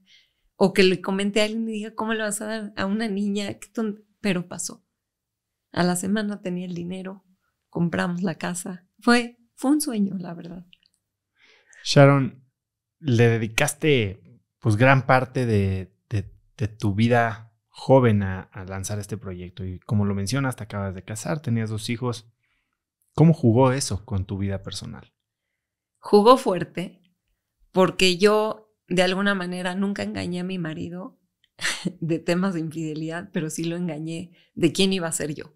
O que le comente a alguien y diga, ¿cómo le vas a dar a una niña? Pero pasó. A la semana tenía el dinero. Compramos la casa. Fue un sueño, la verdad. Sharon, le dedicaste pues gran parte de tu vida joven a lanzar este proyecto. Y como lo mencionas, te acabas de casar, tenías 2 hijos. ¿Cómo jugó eso con tu vida personal? Jugó fuerte porque yo, de alguna manera, nunca engañé a mi marido de temas de infidelidad, pero sí lo engañé de quién iba a ser yo.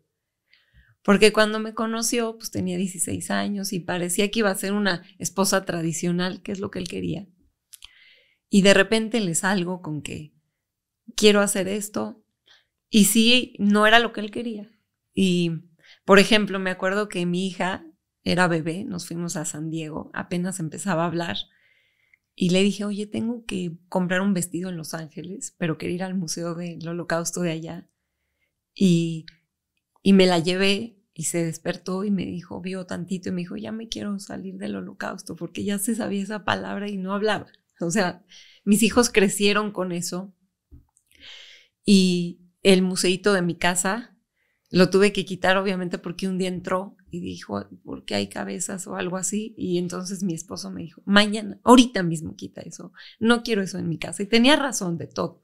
Porque cuando me conoció, pues tenía 16 años y parecía que iba a ser una esposa tradicional, que es lo que él quería. Y de repente le salgo con que quiero hacer esto. Y sí, no era lo que él quería. Y, por ejemplo, me acuerdo que mi hija era bebé, nos fuimos a San Diego, apenas empezaba a hablar. Y le dije, oye, tengo que comprar un vestido en Los Ángeles, pero quería ir al Museo del Holocausto de allá. Y me la llevé y se despertó y me dijo, vio tantito y me dijo, ya me quiero salir del Holocausto porque ya se sabía esa palabra y no hablaba. O sea, mis hijos crecieron con eso. Y el museíto de mi casa lo tuve que quitar, obviamente, porque un día entró y dijo, ¿por qué hay cabezas o algo así? Y entonces mi esposo me dijo, mañana, ahorita mismo quita eso. No quiero eso en mi casa. Y tenía razón de todo.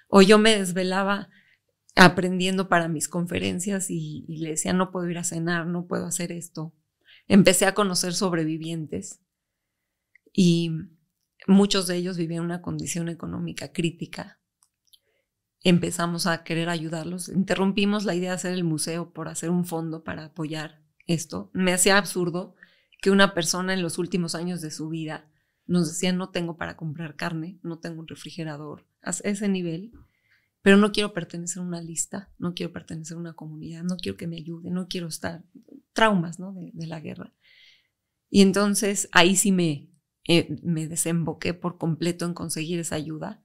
O yo me desvelaba aprendiendo para mis conferencias y le decía, no puedo ir a cenar, no puedo hacer esto. Empecé a conocer sobrevivientes y muchos de ellos vivían una condición económica crítica. Empezamos a querer ayudarlos. Interrumpimos la idea de hacer el museo por hacer un fondo para apoyar esto. Me hacía absurdo que una persona en los últimos años de su vida nos decía, no tengo para comprar carne, no tengo un refrigerador, a ese nivel, pero no quiero pertenecer a una lista, no quiero pertenecer a una comunidad, no quiero que me ayude, no quiero estar, traumas, ¿no? de la guerra. Y entonces ahí sí me desemboqué por completo en conseguir esa ayuda.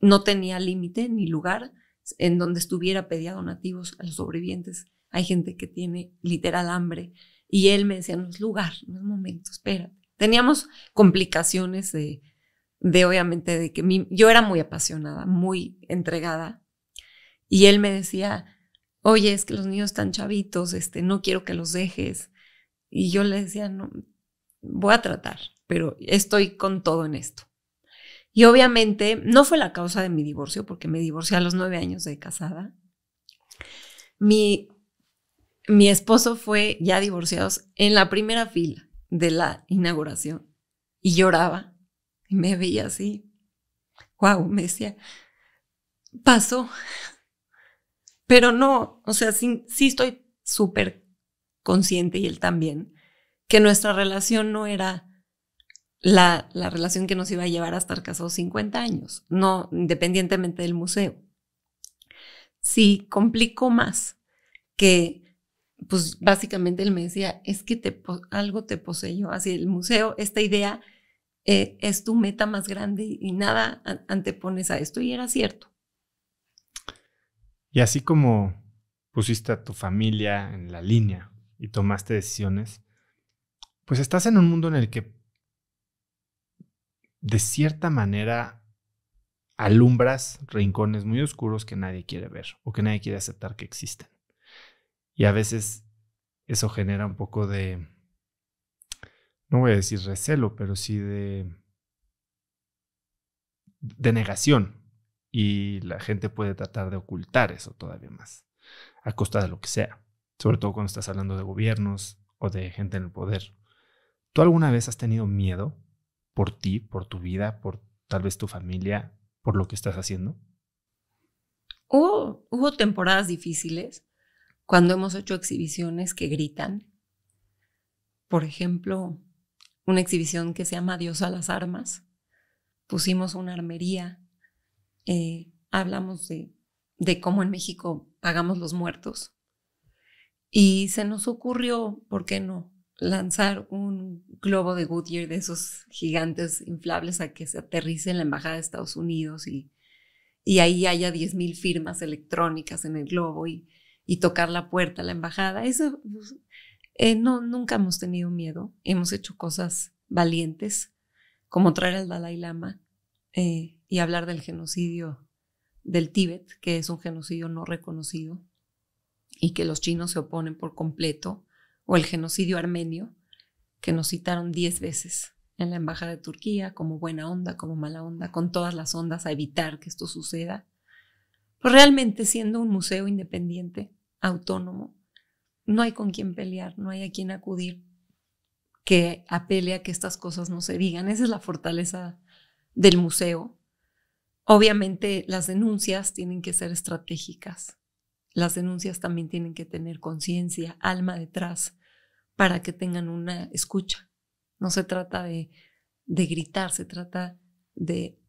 No tenía límite ni lugar en donde estuviera pedía donativos a los sobrevivientes. Hay gente que tiene literal hambre y él me decía, no es lugar, no es momento, espérate. Teníamos complicaciones de obviamente, de que yo era muy apasionada, muy entregada y él me decía, oye, es que los niños están chavitos, no quiero que los dejes. Y yo le decía, no, voy a tratar, pero estoy con todo en esto. Y obviamente no fue la causa de mi divorcio, porque me divorcié a los 9 años de casada. Mi esposo fue ya divorciados en la primera fila de la inauguración y lloraba y me veía así. Wow, me decía, pasó. Pero no, o sea, sí estoy súper consciente y él también, que nuestra relación no era la relación que nos iba a llevar a estar casados 50 años, no, independientemente del museo. Sí, complicó más que, pues básicamente él me decía, es que algo te poseyó, así el museo, esta idea es tu meta más grande y nada antepones a esto, y era cierto. Y así como pusiste a tu familia en la línea y tomaste decisiones, pues estás en un mundo en el que de cierta manera alumbras rincones muy oscuros que nadie quiere ver o que nadie quiere aceptar que existen. Y a veces eso genera un poco de, no voy a decir recelo, pero sí de negación. Y la gente puede tratar de ocultar eso todavía más, a costa de lo que sea. Sobre todo cuando estás hablando de gobiernos o de gente en el poder. ¿Tú alguna vez has tenido miedo por ti, por tu vida, por tal vez tu familia, por lo que estás haciendo? Hubo temporadas difíciles cuando hemos hecho exhibiciones que gritan. Por ejemplo, una exhibición que se llama Adiós a las armas. Pusimos una armería, hablamos de cómo en México pagamos los muertos. Y se nos ocurrió, ¿por qué no?, lanzar un globo de Goodyear de esos gigantes inflables a que se aterrice en la Embajada de Estados Unidos y ahí haya 10,000 firmas electrónicas en el globo y tocar la puerta a la embajada. Eso, no, nunca hemos tenido miedo. Hemos hecho cosas valientes, como traer al Dalai Lama y hablar del genocidio del Tíbet, que es un genocidio no reconocido y que los chinos se oponen por completo, o el genocidio armenio, que nos citaron 10 veces en la embajada de Turquía, como buena onda, como mala onda, con todas las ondas a evitar que esto suceda. Pues realmente, siendo un museo independiente, autónomo, no hay con quién pelear, no hay a quién acudir que apele a que estas cosas no se digan. Esa es la fortaleza del museo. Obviamente las denuncias tienen que ser estratégicas. Las denuncias también tienen que tener conciencia, alma detrás, para que tengan una escucha. No se trata de gritar, se trata de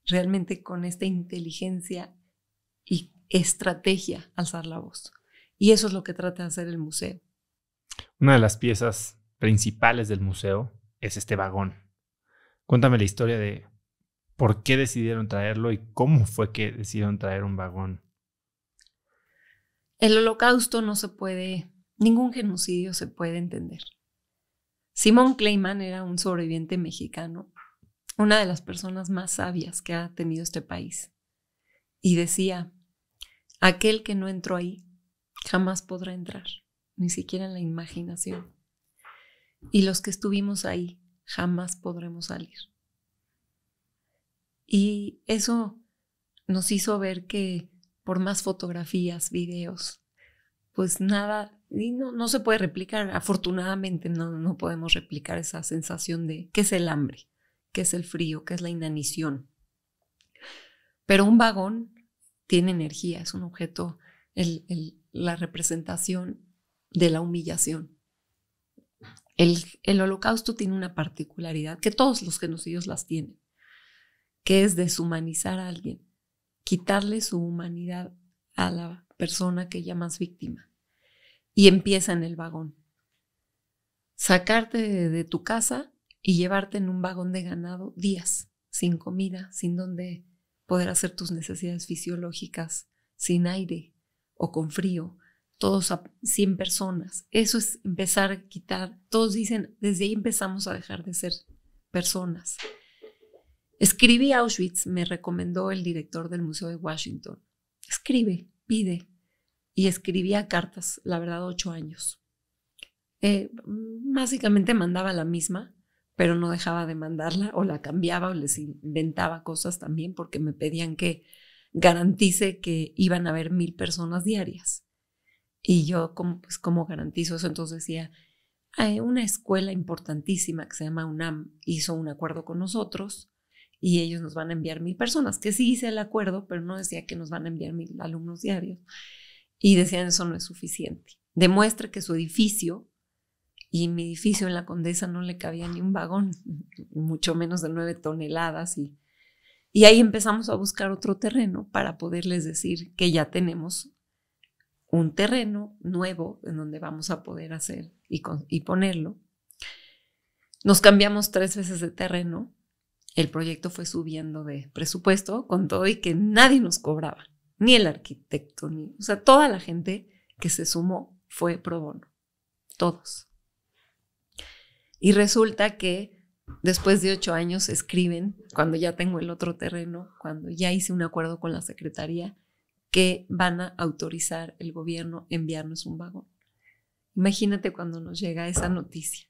realmente con esta inteligencia y estrategia alzar la voz. Y eso es lo que trata de hacer el museo. Una de las piezas principales del museo es este vagón. Cuéntame la historia de por qué decidieron traerlo y cómo fue que decidieron traer un vagón. El Holocausto ningún genocidio se puede entender. Simón Kleiman era un sobreviviente mexicano, una de las personas más sabias que ha tenido este país. Y decía, aquel que no entró ahí jamás podrá entrar, ni siquiera en la imaginación. Y los que estuvimos ahí jamás podremos salir. Y eso nos hizo ver que por más fotografías, videos, pues nada, y no se puede replicar. Afortunadamente no podemos replicar esa sensación de qué es el hambre, qué es el frío, qué es la inanición. Pero un vagón tiene energía, es un objeto, la representación de la humillación. El Holocausto tiene una particularidad que todos los genocidios las tienen, que es deshumanizar a alguien, quitarle su humanidad a la persona que llamas víctima. Y empieza en el vagón. Sacarte de tu casa y llevarte en un vagón de ganado días, sin comida, sin donde poder hacer tus necesidades fisiológicas, sin aire o con frío, todos a 100 personas. Eso es empezar a quitar. Todos dicen, desde ahí empezamos a dejar de ser personas. Escribí Auschwitz, me recomendó el director del Museo de Washington. Escribe, pide. Y escribía cartas, la verdad, 8 años. Básicamente mandaba la misma, pero no dejaba de mandarla, o la cambiaba o les inventaba cosas también, porque me pedían que garantice que iban a haber 1,000 personas diarias. Y yo, ¿cómo garantizo eso? Entonces decía, una escuela importantísima que se llama UNAM hizo un acuerdo con nosotros y ellos nos van a enviar 1,000 personas, que sí hice el acuerdo, pero no decía que nos van a enviar 1,000 alumnos diarios. Y decían, eso no es suficiente. Demuestra que su edificio, y mi edificio en la Condesa no le cabía ni un vagón, mucho menos de 9 toneladas. Y ahí empezamos a buscar otro terreno para poderles decir que ya tenemos un terreno nuevo en donde vamos a poder hacer y ponerlo. Nos cambiamos 3 veces de terreno. El proyecto fue subiendo de presupuesto con todo y que nadie nos cobraba. Ni el arquitecto, o sea, toda la gente que se sumó fue pro bono, todos. Y resulta que después de 8 años escriben, cuando ya tengo el otro terreno, cuando ya hice un acuerdo con la Secretaría, que van a autorizar el gobierno enviarnos un vagón. Imagínate cuando nos llega esa noticia.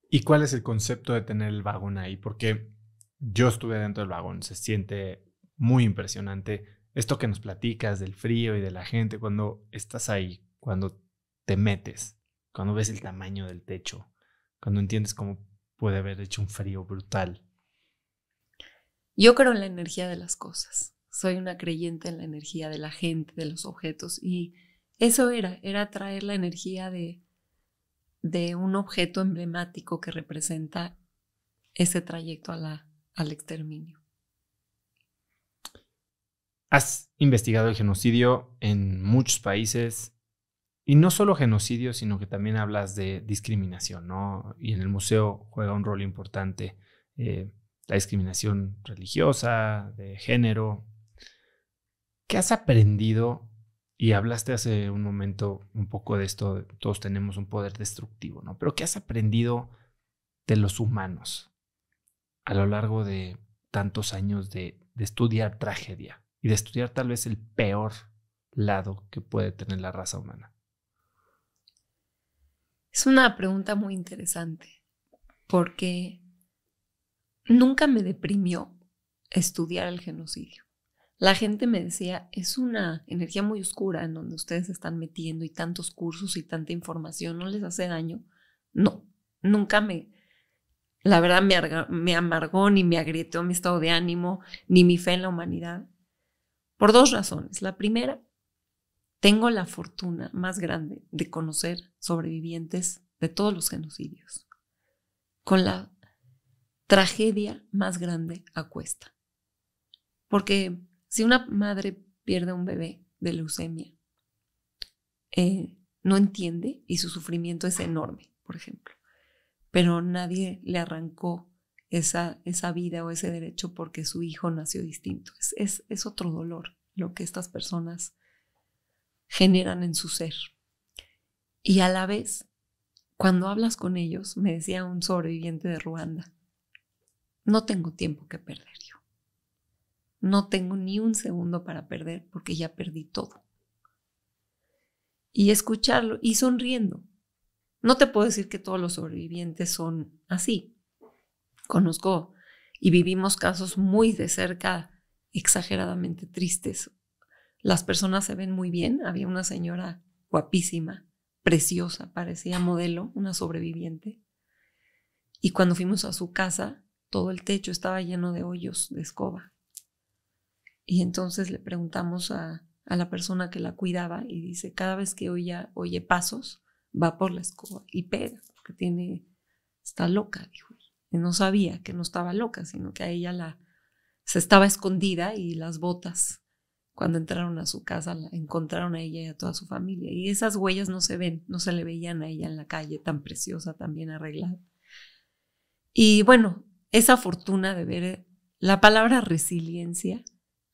¿Y cuál es el concepto de tener el vagón ahí? Porque yo estuve dentro del vagón, se siente muy impresionante esto que nos platicas del frío y de la gente cuando estás ahí, cuando te metes, cuando ves el tamaño del techo, cuando entiendes cómo puede haber hecho un frío brutal. Yo creo en la energía de las cosas. Soy una creyente en la energía de la gente, de los objetos, y eso era traer la energía de un objeto emblemático que representa ese trayecto al exterminio. Has investigado el genocidio en muchos países y no solo genocidio, sino que también hablas de discriminación, ¿no? Y en el museo juega un rol importante la discriminación religiosa, de género. ¿Qué has aprendido? Y hablaste hace un momento un poco de esto, todos tenemos un poder destructivo, ¿no? Pero ¿qué has aprendido de los humanos a lo largo de tantos años de estudiar tragedia y de estudiar tal vez el peor lado que puede tener la raza humana? Es una pregunta muy interesante porque nunca me deprimió estudiar el genocidio. La gente me decía, es una energía muy oscura en donde ustedes se están metiendo y tantos cursos y tanta información, ¿no les hace daño? No, nunca la verdad me amargó ni me agrietó mi estado de ánimo, ni mi fe en la humanidad, por 2 razones. La primera, tengo la fortuna más grande de conocer sobrevivientes de todos los genocidios, con la tragedia más grande a cuesta. Porque Si una madre pierde a un bebé de leucemia, no entiende y su sufrimiento es enorme, por ejemplo. Pero nadie le arrancó esa vida o ese derecho porque su hijo nació distinto. Es otro dolor lo que estas personas generan en su ser. Y a la vez, cuando hablas con ellos, me decía un sobreviviente de Ruanda, no tengo tiempo que perder yo. No tengo ni un segundo para perder porque ya perdí todo. Y escucharlo y sonriendo. No te puedo decir que todos los sobrevivientes son así. Conozco y vivimos casos muy de cerca, exageradamente tristes. Las personas se ven muy bien. Había una señora guapísima, preciosa, parecía modelo, una sobreviviente. Y cuando fuimos a su casa, todo el techo estaba lleno de hoyos de escoba. Y entonces le preguntamos a la persona que la cuidaba y dice, cada vez que oye pasos, va por la escoba y pega, porque está loca, dijo. Y no sabía que no estaba loca, sino que a ella se estaba escondida y las botas, cuando entraron a su casa, la encontraron a ella y a toda su familia. Y esas huellas no se ven, no se le veían a ella en la calle, tan preciosa, tan bien arreglada. Y bueno, esa fortuna de ver la palabra resiliencia,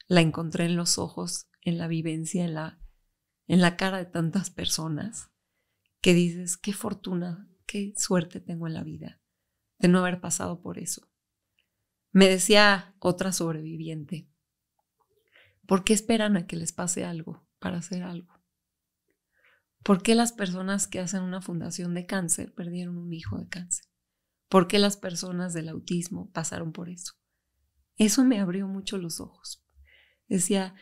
la encontré en los ojos, en la vivencia, en la cara de tantas personas, que dices, qué fortuna, qué suerte tengo en la vida de no haber pasado por eso. Me decía otra sobreviviente, ¿por qué esperan a que les pase algo para hacer algo? ¿Por qué las personas que hacen una fundación de cáncer perdieron un hijo de cáncer? ¿Por qué las personas del autismo pasaron por eso? Eso me abrió mucho los ojos. Decía,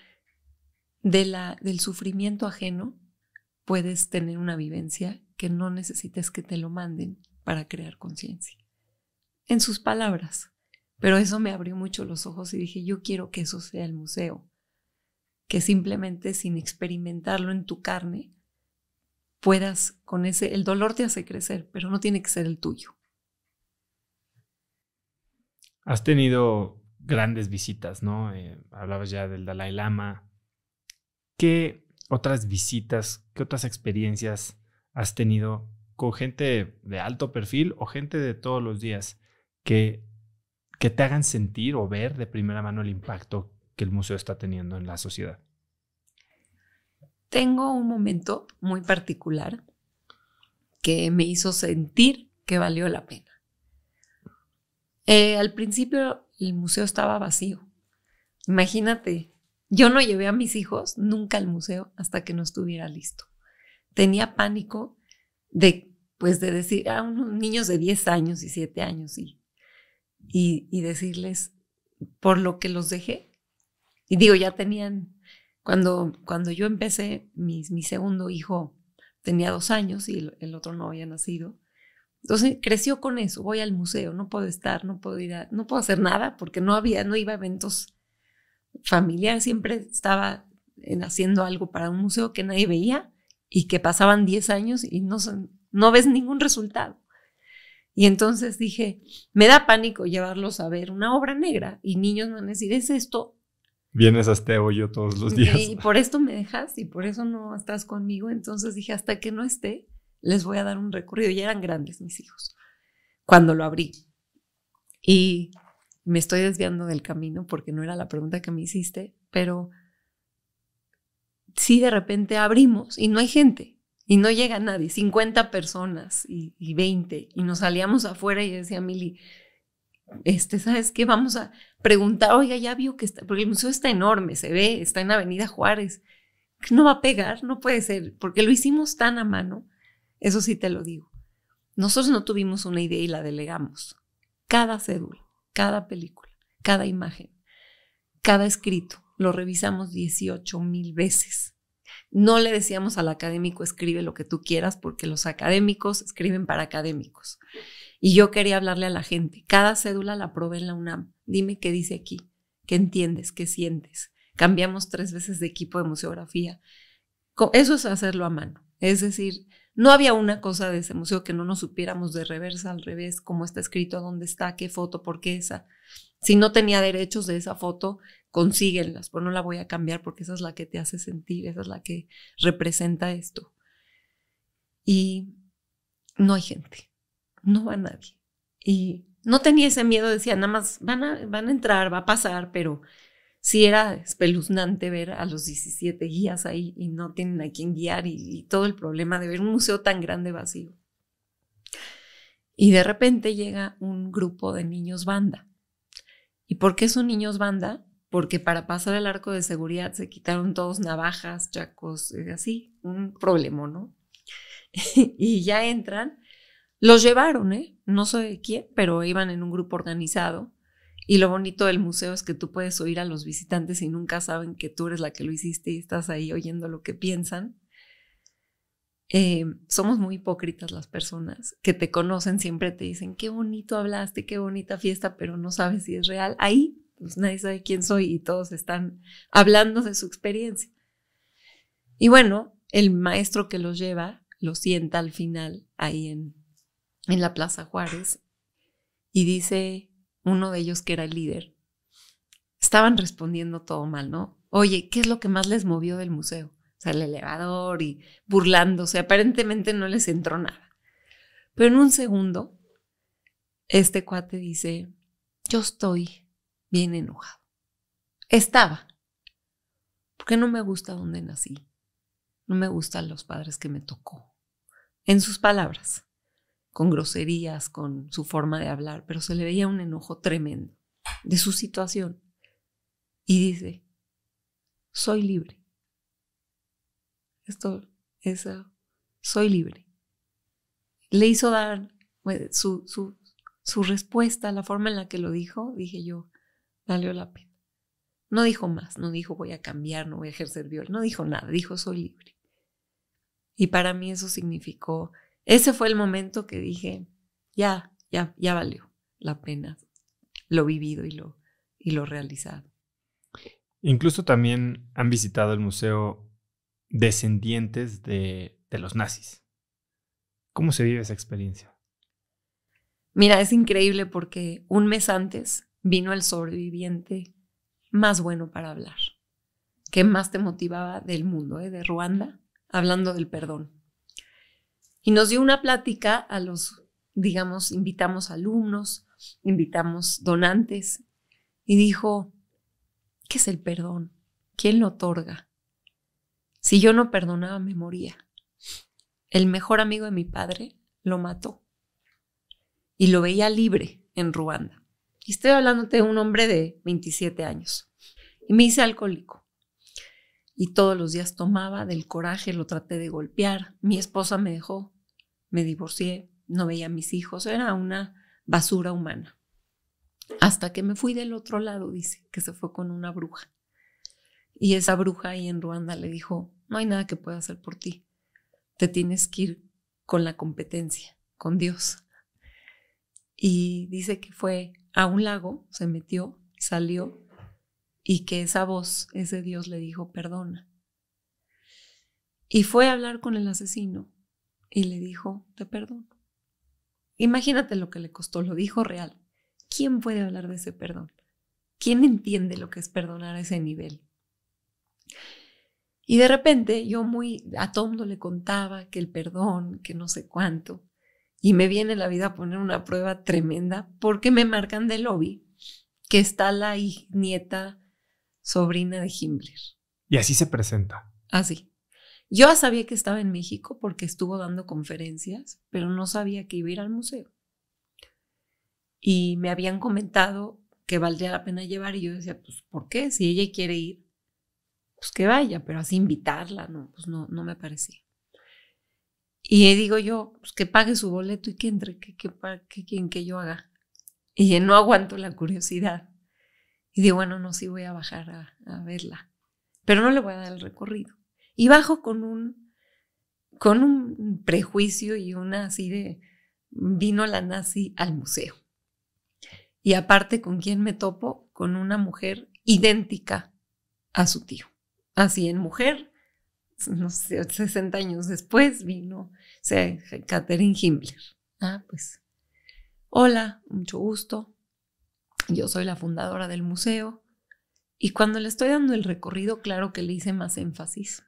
del sufrimiento ajeno puedes tener una vivencia que no necesites que te lo manden para crear conciencia. En sus palabras. Pero eso me abrió mucho los ojos y dije, yo quiero que eso sea el museo. Que simplemente sin experimentarlo en tu carne, puedas con el dolor te hace crecer, pero no tiene que ser el tuyo. Has tenido grandes visitas, ¿no? Hablabas ya del Dalai Lama. ¿Qué otras visitas, qué otras experiencias has tenido con gente de alto perfil o gente de todos los días que te hagan sentir o ver de primera mano el impacto que el museo está teniendo en la sociedad? Tengo un momento muy particular que me hizo sentir que valió la pena. Al principio el museo estaba vacío. Imagínate, yo no llevé a mis hijos nunca al museo hasta que no estuviera listo. Tenía pánico de decir a unos niños de 10 años y 7 años y decirles por lo que los dejé. Y digo, ya tenían, cuando yo empecé, mi segundo hijo tenía 2 años y el otro no había nacido. Entonces creció con eso, voy al museo, no puedo estar, no puedo hacer nada porque no iba a eventos familiares, siempre estaba haciendo algo para un museo que nadie veía y que pasaban 10 años y no ves ningún resultado. Y entonces dije, me da pánico llevarlos a ver una obra negra y niños van a decir, ¿es esto? Vienes a este hoyo todos los días. Y por esto me dejas y por eso no estás conmigo. Entonces dije, hasta que no esté, les voy a dar un recorrido. Ya eran grandes mis hijos cuando lo abrí. Y me estoy desviando del camino porque no era la pregunta que me hiciste, pero sí de repente abrimos y no hay gente. Y no llega nadie, 50 personas y 20. Y nos salíamos afuera y yo decía, Mili, ¿sabes qué? Vamos a preguntar, oiga, ya vio que está, porque el museo está enorme, se ve, está en Avenida Juárez. No va a pegar, no puede ser, porque lo hicimos tan a mano, eso sí te lo digo. Nosotros no tuvimos una idea y la delegamos. Cada cédula, cada película, cada imagen, cada escrito, lo revisamos 18,000 veces. No le decíamos al académico, escribe lo que tú quieras, porque los académicos escriben para académicos. Y yo quería hablarle a la gente. Cada cédula la probé en la UNAM. Dime qué dice aquí, qué entiendes, qué sientes. Cambiamos 3 veces de equipo de museografía. Eso es hacerlo a mano. Es decir, No había una cosa de ese museo que no nos supiéramos de reversa al revés, cómo está escrito, dónde está, qué foto, por qué esa. Si no tenía derechos de esa foto, consíguenlas, pues no la voy a cambiar porque esa es la que te hace sentir, esa es la que representa esto. Y no hay gente, no va nadie. Y no tenía ese miedo, decía, nada más van a entrar, va a pasar, pero sí era espeluznante ver a los 17 guías ahí y no tienen a quién guiar y todo el problema de ver un museo tan grande vacío. Y de repente llega un grupo de niños banda. ¿Y por qué son niños banda? Porque para pasar el arco de seguridad se quitaron todos navajas, chacos, así, un problema, ¿no? Y ya entran, los llevaron, no sé quién, pero iban en un grupo organizado. Y lo bonito del museo es que tú puedes oír a los visitantes y nunca saben que tú eres la que lo hiciste y estás ahí oyendo lo que piensan. Somos muy hipócritas las personas que te conocen, siempre te dicen qué bonito hablaste, qué bonita fiesta, pero no sabes si es real. Ahí pues nadie sabe quién soy y todos están hablando de su experiencia. Y bueno, el maestro que los lleva los sienta al final ahí en la Plaza Juárez y dice uno de ellos que era el líder, estaban respondiendo todo mal, ¿no? Oye, ¿qué es lo que más les movió del museo? O sea, el elevador y burlándose, aparentemente no les entró nada. Pero en un segundo, este cuate dice, yo estoy bien enojado. Estaba, porque no me gusta donde nací, no me gustan los padres que me tocó. En sus palabras, con groserías, con su forma de hablar, pero se le veía un enojo tremendo de su situación. Y dice, soy libre. Soy libre. Le hizo dar su respuesta, la forma en la que lo dijo, dije yo, valió la pena. No dijo más, no dijo voy a cambiar, no voy a ejercer violencia, no dijo nada, dijo soy libre. Y para mí eso significó, ese fue el momento que dije, ya valió la pena lo vivido y lo realizado. Incluso también han visitado el museo descendientes de los nazis. ¿Cómo se vive esa experiencia? Mira, es increíble porque un mes antes vino el sobreviviente más bueno para hablar, que más te motivaba del mundo, de Ruanda, hablando del perdón. Y nos dio una plática a los, digamos, invitamos alumnos, invitamos donantes, y dijo, ¿qué es el perdón? ¿Quién lo otorga? Si yo no perdonaba, me moría. El mejor amigo de mi padre lo mató y lo veía libre en Ruanda. Y estoy hablándote de un hombre de 27 años. Y me hice alcohólico. Y todos los días tomaba, del coraje lo traté de golpear. Mi esposa me dejó, me divorcié, no veía a mis hijos. Era una basura humana. Hasta que me fui del otro lado, dice, que se fue con una bruja. Y esa bruja ahí en Ruanda le dijo, no hay nada que pueda hacer por ti. Te tienes que ir con la competencia, con Dios. Y dice que fue a un lago, se metió, salió, y que esa voz, ese Dios le dijo, perdona. Y fue a hablar con el asesino y le dijo, te perdono. Imagínate lo que le costó, lo dijo real. ¿Quién puede hablar de ese perdón? ¿Quién entiende lo que es perdonar a ese nivel? Y de repente yo a todo mundo le contaba que el perdón, que no sé cuánto, y me viene la vida a poner una prueba tremenda porque me marcan del lobby que está la nieta sobrina de Himmler. Y así se presenta. Así. Yo sabía que estaba en México porque estuvo dando conferencias, pero no sabía que iba a ir al museo. Y me habían comentado que valdría la pena llevar y yo decía, pues, ¿por qué? Si ella quiere ir, pues que vaya, pero así invitarla, no, pues no me parecía. Y digo yo, pues que pague su boleto y que entre, que quieren que yo haga. Y no aguanto la curiosidad. Y digo, bueno, no, sí voy a bajar a verla, pero no le voy a dar el recorrido. Y bajo con un prejuicio y una así de, vino la nazi al museo. Y aparte, ¿con quién me topo? Con una mujer idéntica a su tío. Así, en mujer, no sé, 60 años después vino, o sea, Catherine Himmler. Pues, hola, mucho gusto. Yo soy la fundadora del museo. Y cuando le estoy dando el recorrido, claro que le hice más énfasis.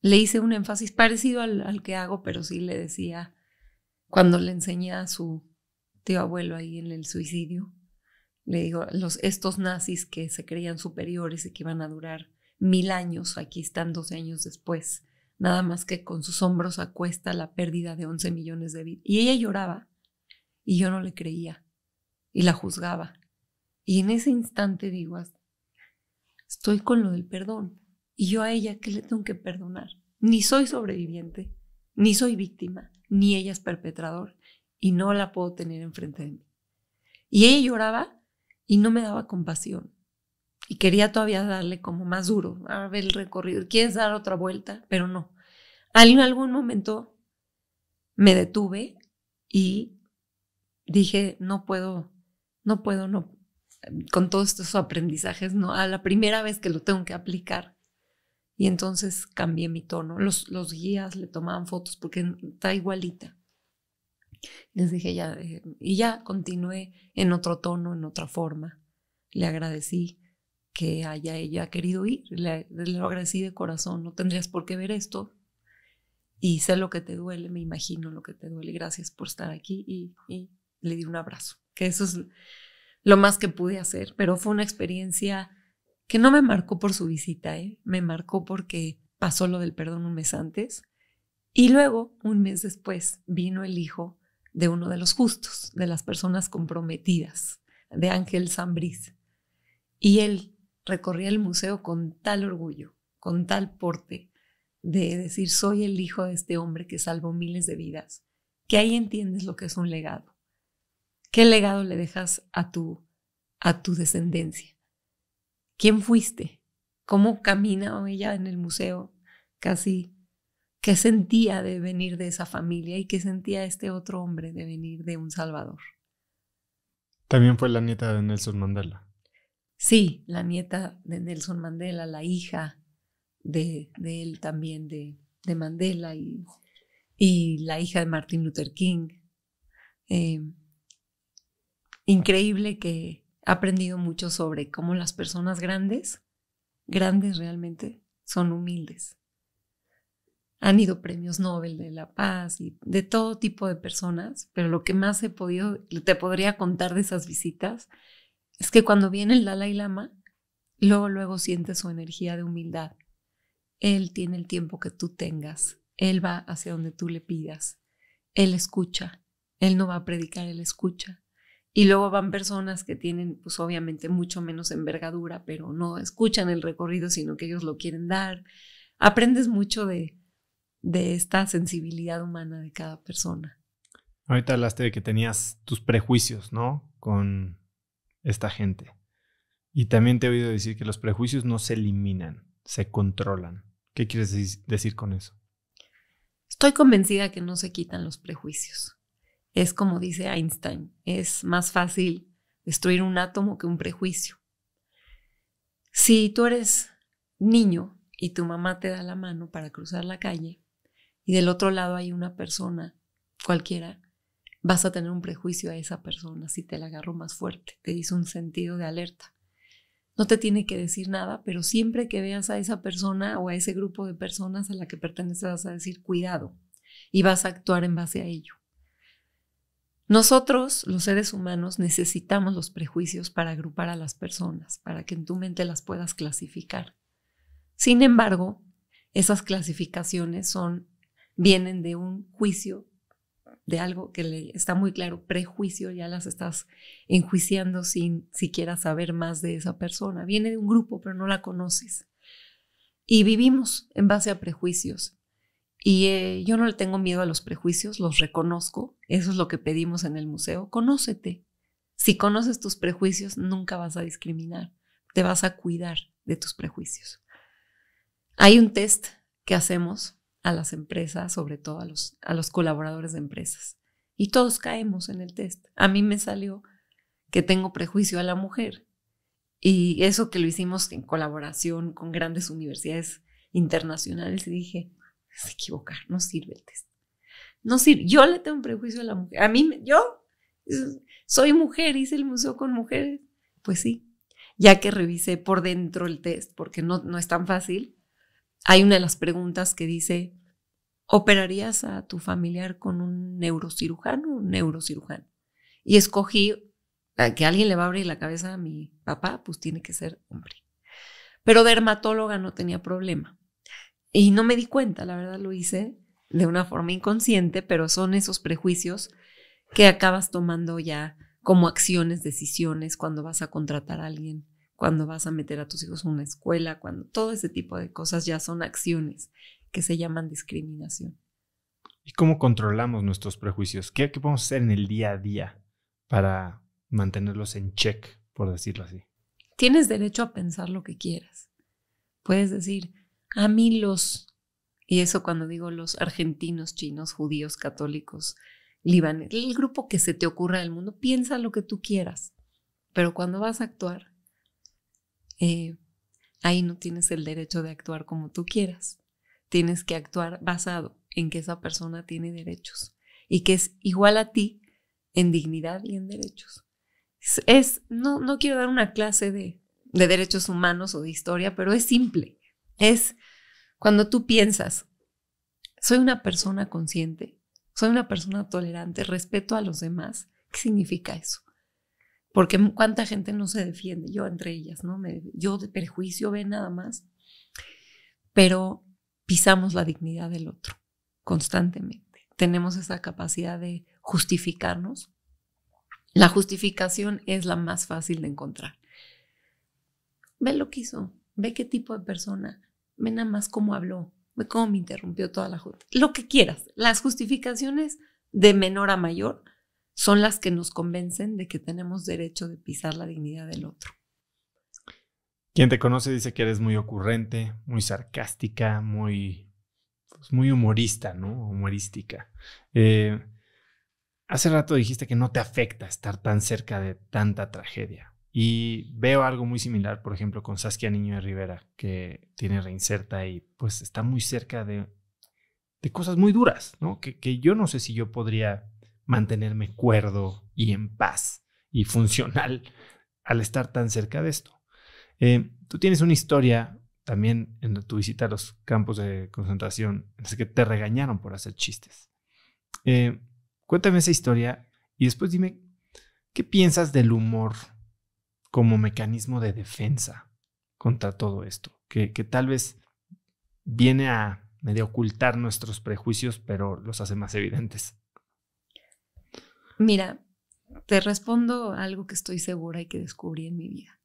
Le hice un énfasis parecido al que hago, pero sí le decía, cuando le enseñé a su tío abuelo ahí en el suicidio, le digo, estos nazis que se creían superiores y que iban a durar 1000 años, aquí están 12 años después, nada más que con sus hombros a cuesta la pérdida de 11 millones de vidas. Y ella lloraba y yo no le creía y la juzgaba. Y en ese instante digo, estoy con lo del perdón. Y yo a ella, ¿qué le tengo que perdonar? Ni soy sobreviviente, ni soy víctima, ni ella es perpetrador y no la puedo tener enfrente de mí. Y ella lloraba y no me daba compasión. Y quería todavía darle como más duro, a ver el recorrido. ¿Quieres dar otra vuelta? Pero no. En algún momento me detuve y dije, no puedo, con todos estos aprendizajes, no, a la primera vez que lo tengo que aplicar. Y entonces cambié mi tono. Los guías le tomaban fotos porque está igualita. Les dije ya, y ya continué en otro tono, en otra forma. Le agradecí que haya ella querido ir, le lo agradecí de corazón, no tendrías por qué ver esto y sé lo que te duele, me imagino lo que te duele, gracias por estar aquí y le di un abrazo, que eso es lo más que pude hacer, pero fue una experiencia que no me marcó por su visita, me marcó porque pasó lo del perdón un mes antes y luego un mes después vino el hijo de uno de los justos, de las personas comprometidas, de Ángel Sambriz, y él recorría el museo con tal orgullo, con tal porte de decir soy el hijo de este hombre que salvó miles de vidas, que ahí entiendes lo que es un legado. ¿Qué legado le dejas a tu descendencia? ¿Quién fuiste? ¿Cómo camina ella en el museo? Casi, ¿qué sentía de venir de esa familia y qué sentía este otro hombre de venir de un Salvador? También fue la nieta de Nelson Mandela. Sí, la nieta de Nelson Mandela, la hija de él también, de Mandela y la hija de Martin Luther King. Increíble que he aprendido mucho sobre cómo las personas grandes realmente, son humildes. Han ido premios Nobel de la Paz y de todo tipo de personas, pero lo que más te podría contar de esas visitas es que cuando viene el Dalai Lama, luego sientes su energía de humildad. Él tiene el tiempo que tú tengas. Él va hacia donde tú le pidas. Él escucha. Él no va a predicar, él escucha. Y luego van personas que tienen, pues obviamente, mucho menos envergadura, pero no escuchan el recorrido, sino que ellos lo quieren dar. Aprendes mucho de esta sensibilidad humana de cada persona. Ahorita hablaste de que tenías tus prejuicios, ¿no? Con esta gente. Y también te he oído decir que los prejuicios no se eliminan, se controlan. ¿Qué quieres decir con eso? Estoy convencida que no se quitan los prejuicios. Es como dice Einstein, es más fácil destruir un átomo que un prejuicio. Si tú eres niño y tu mamá te da la mano para cruzar la calle y del otro lado hay una persona cualquiera, vas a tener un prejuicio a esa persona si te la agarró más fuerte, te dice un sentido de alerta. No te tiene que decir nada, pero siempre que veas a esa persona o a ese grupo de personas a la que perteneces vas a decir cuidado y vas a actuar en base a ello. Nosotros, los seres humanos, necesitamos los prejuicios para agrupar a las personas, para que en tu mente las puedas clasificar. Sin embargo, esas clasificaciones vienen de un juicio, de algo que está muy claro, prejuicio, ya las estás enjuiciando sin siquiera saber más de esa persona. Viene de un grupo, pero no la conoces. Y vivimos en base a prejuicios. Y yo no le tengo miedo a los prejuicios, los reconozco. Eso es lo que pedimos en el museo. Conócete. Si conoces tus prejuicios, nunca vas a discriminar. Te vas a cuidar de tus prejuicios. Hay un test que hacemos a las empresas, sobre todo a los colaboradores de empresas. Y todos caemos en el test. A mí me salió que tengo prejuicio a la mujer. Y eso que lo hicimos en colaboración con grandes universidades internacionales y dije, se equivocar, no sirve el test. No sirve. Yo le tengo un prejuicio a la mujer. Yo soy mujer, hice el museo con mujeres. Pues sí, ya que revisé por dentro el test, porque no es tan fácil, hay una de las preguntas que dice, ¿operarías a tu familiar con un neurocirujano o un neurocirujano? Y escogí que alguien le va a abrir la cabeza a mi papá, pues tiene que ser hombre. Pero dermatóloga no tenía problema. Y no me di cuenta, la verdad lo hice de una forma inconsciente, pero son esos prejuicios que acabas tomando ya como acciones, decisiones, cuando vas a contratar a alguien, cuando vas a meter a tus hijos en una escuela, cuando todo ese tipo de cosas ya son acciones que se llaman discriminación. ¿Y cómo controlamos nuestros prejuicios? ¿Qué podemos hacer en el día a día para mantenerlos en check, por decirlo así? Tienes derecho a pensar lo que quieras. Puedes decir, a mí y eso cuando digo los argentinos, chinos, judíos, católicos, libaneses, el grupo que se te ocurra del mundo, piensa lo que tú quieras. Pero cuando vas a actuar, ahí no tienes el derecho de actuar como tú quieras. Tienes que actuar basado en que esa persona tiene derechos y que es igual a ti en dignidad y en derechos. No quiero dar una clase de derechos humanos o de historia, pero es simple. Es cuando tú piensas, soy una persona consciente, soy una persona tolerante, respeto a los demás. ¿Qué significa eso? Porque cuánta gente no se defiende, yo entre ellas, ¿no? Yo de prejuicio ve nada más, pero pisamos la dignidad del otro constantemente. Tenemos esa capacidad de justificarnos. La justificación es la más fácil de encontrar. Ve lo que hizo, ve qué tipo de persona, ve nada más cómo habló, ve cómo me interrumpió toda la junta. Lo que quieras. Las justificaciones de menor a mayor son las que nos convencen de que tenemos derecho de pisar la dignidad del otro. Quien te conoce dice que eres muy ocurrente, muy sarcástica, muy humorista, ¿no? Humorística. Hace rato dijiste que no te afecta estar tan cerca de tanta tragedia. Y veo algo muy similar, por ejemplo, con Saskia Niño de Rivera, que tiene Reinserta y pues está muy cerca de cosas muy duras, ¿no? Que yo no sé si yo podría mantenerme cuerdo y en paz y funcional al estar tan cerca de esto. Tú tienes una historia también en tu visita a los campos de concentración en los que te regañaron por hacer chistes. Cuéntame esa historia y después dime, ¿qué piensas del humor como mecanismo de defensa contra todo esto? Que tal vez viene a medio ocultar nuestros prejuicios, pero los hace más evidentes. Mira, te respondo algo que estoy segura y que descubrí en mi vida.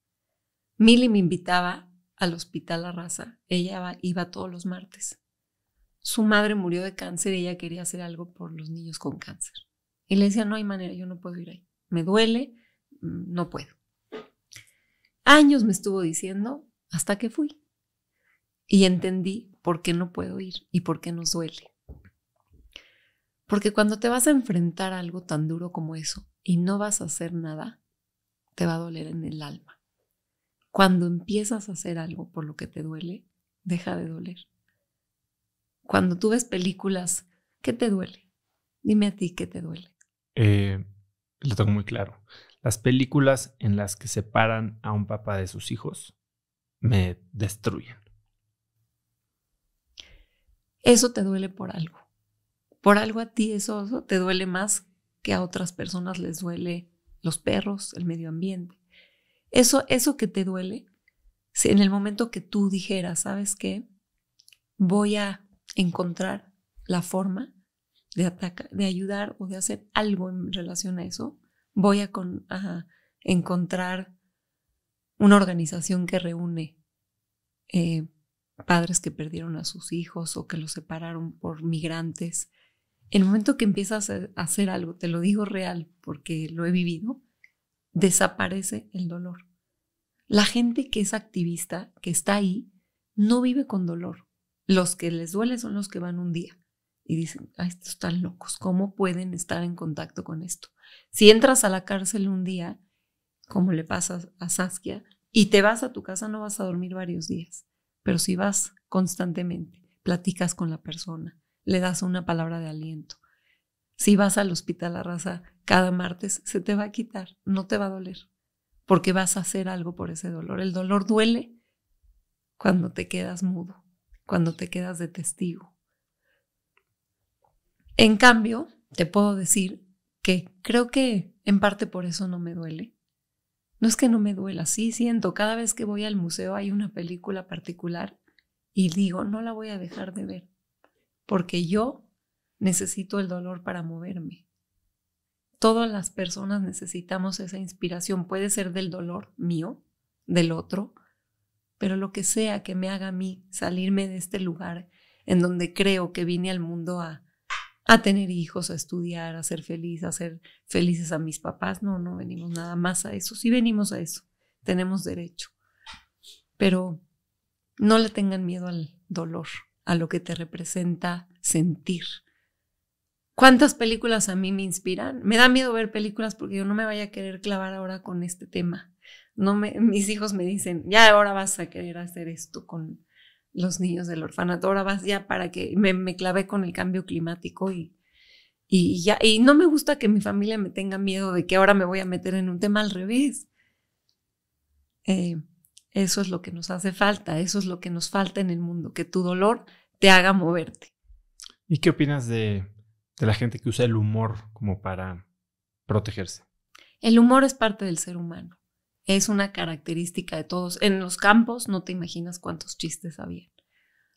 Mili me invitaba al Hospital La Raza. Ella iba todos los martes. Su madre murió de cáncer y ella quería hacer algo por los niños con cáncer. Y le decía, no hay manera, yo no puedo ir ahí. Me duele, no puedo. Años me estuvo diciendo hasta que fui. Y entendí por qué no puedo ir y por qué nos duele. Porque cuando te vas a enfrentar a algo tan duro como eso y no vas a hacer nada, te va a doler en el alma. Cuando empiezas a hacer algo por lo que te duele, deja de doler. Cuando tú ves películas, ¿qué te duele? Dime a ti, ¿qué te duele? Lo tengo muy claro. Las películas en las que separan a un papá de sus hijos me destruyen. Eso te duele por algo. Por algo a ti eso te duele más que a otras personas les duele los perros, el medio ambiente. Eso que te duele, si en el momento que tú dijeras, ¿sabes qué? Voy a encontrar la forma de ayudar o de hacer algo en relación a eso. Voy a encontrar una organización que reúne padres que perdieron a sus hijos o que los separaron por migrantes. En el momento que empiezas a hacer algo, te lo digo real porque lo he vivido, desaparece el dolor. La gente que es activista, que está ahí, no vive con dolor. Los que les duele son los que van un día y dicen, ay, estos están locos, ¿cómo pueden estar en contacto con esto? Si entras a la cárcel un día, como le pasa a Saskia, y te vas a tu casa, no vas a dormir varios días. Pero si vas constantemente. Platicas con la persona, le das una palabra de aliento. Si vas al hospital La Raza cada martes, se te va a quitar, no te va a doler, porque vas a hacer algo por ese dolor. El dolor duele cuando te quedas mudo, cuando te quedas de testigo. En cambio, te puedo decir que creo que en parte por eso no me duele. No es que no me duela, sí siento, cada vez que voy al museo hay una película particular y digo, no la voy a dejar de ver, porque yo necesito el dolor para moverme. Todas las personas necesitamos esa inspiración, puede ser del dolor mío, del otro, pero lo que sea que me haga a mí salirme de este lugar en donde creo que vine al mundo a tener hijos, a estudiar, a ser feliz, a hacer felices a mis papás. No venimos nada más a eso. Sí venimos a eso, tenemos derecho. Pero no le tengan miedo al dolor, a lo que te representa sentir. ¿Cuántas películas a mí me inspiran? Me da miedo ver películas porque yo no me vaya a querer clavar ahora con este tema. Mis hijos me dicen, ya ahora vas a querer hacer esto con los niños del orfanato, ahora vas ya para que me clavé con el cambio climático y no me gusta que mi familia me tenga miedo de que ahora me voy a meter en un tema al revés. Eso es lo que nos hace falta, eso es lo que nos falta en el mundo, que tu dolor te haga moverte. ¿Y qué opinas de la gente que usa el humor como para protegerse? El humor es parte del ser humano. Es una característica de todos. En los campos no te imaginas cuántos chistes había.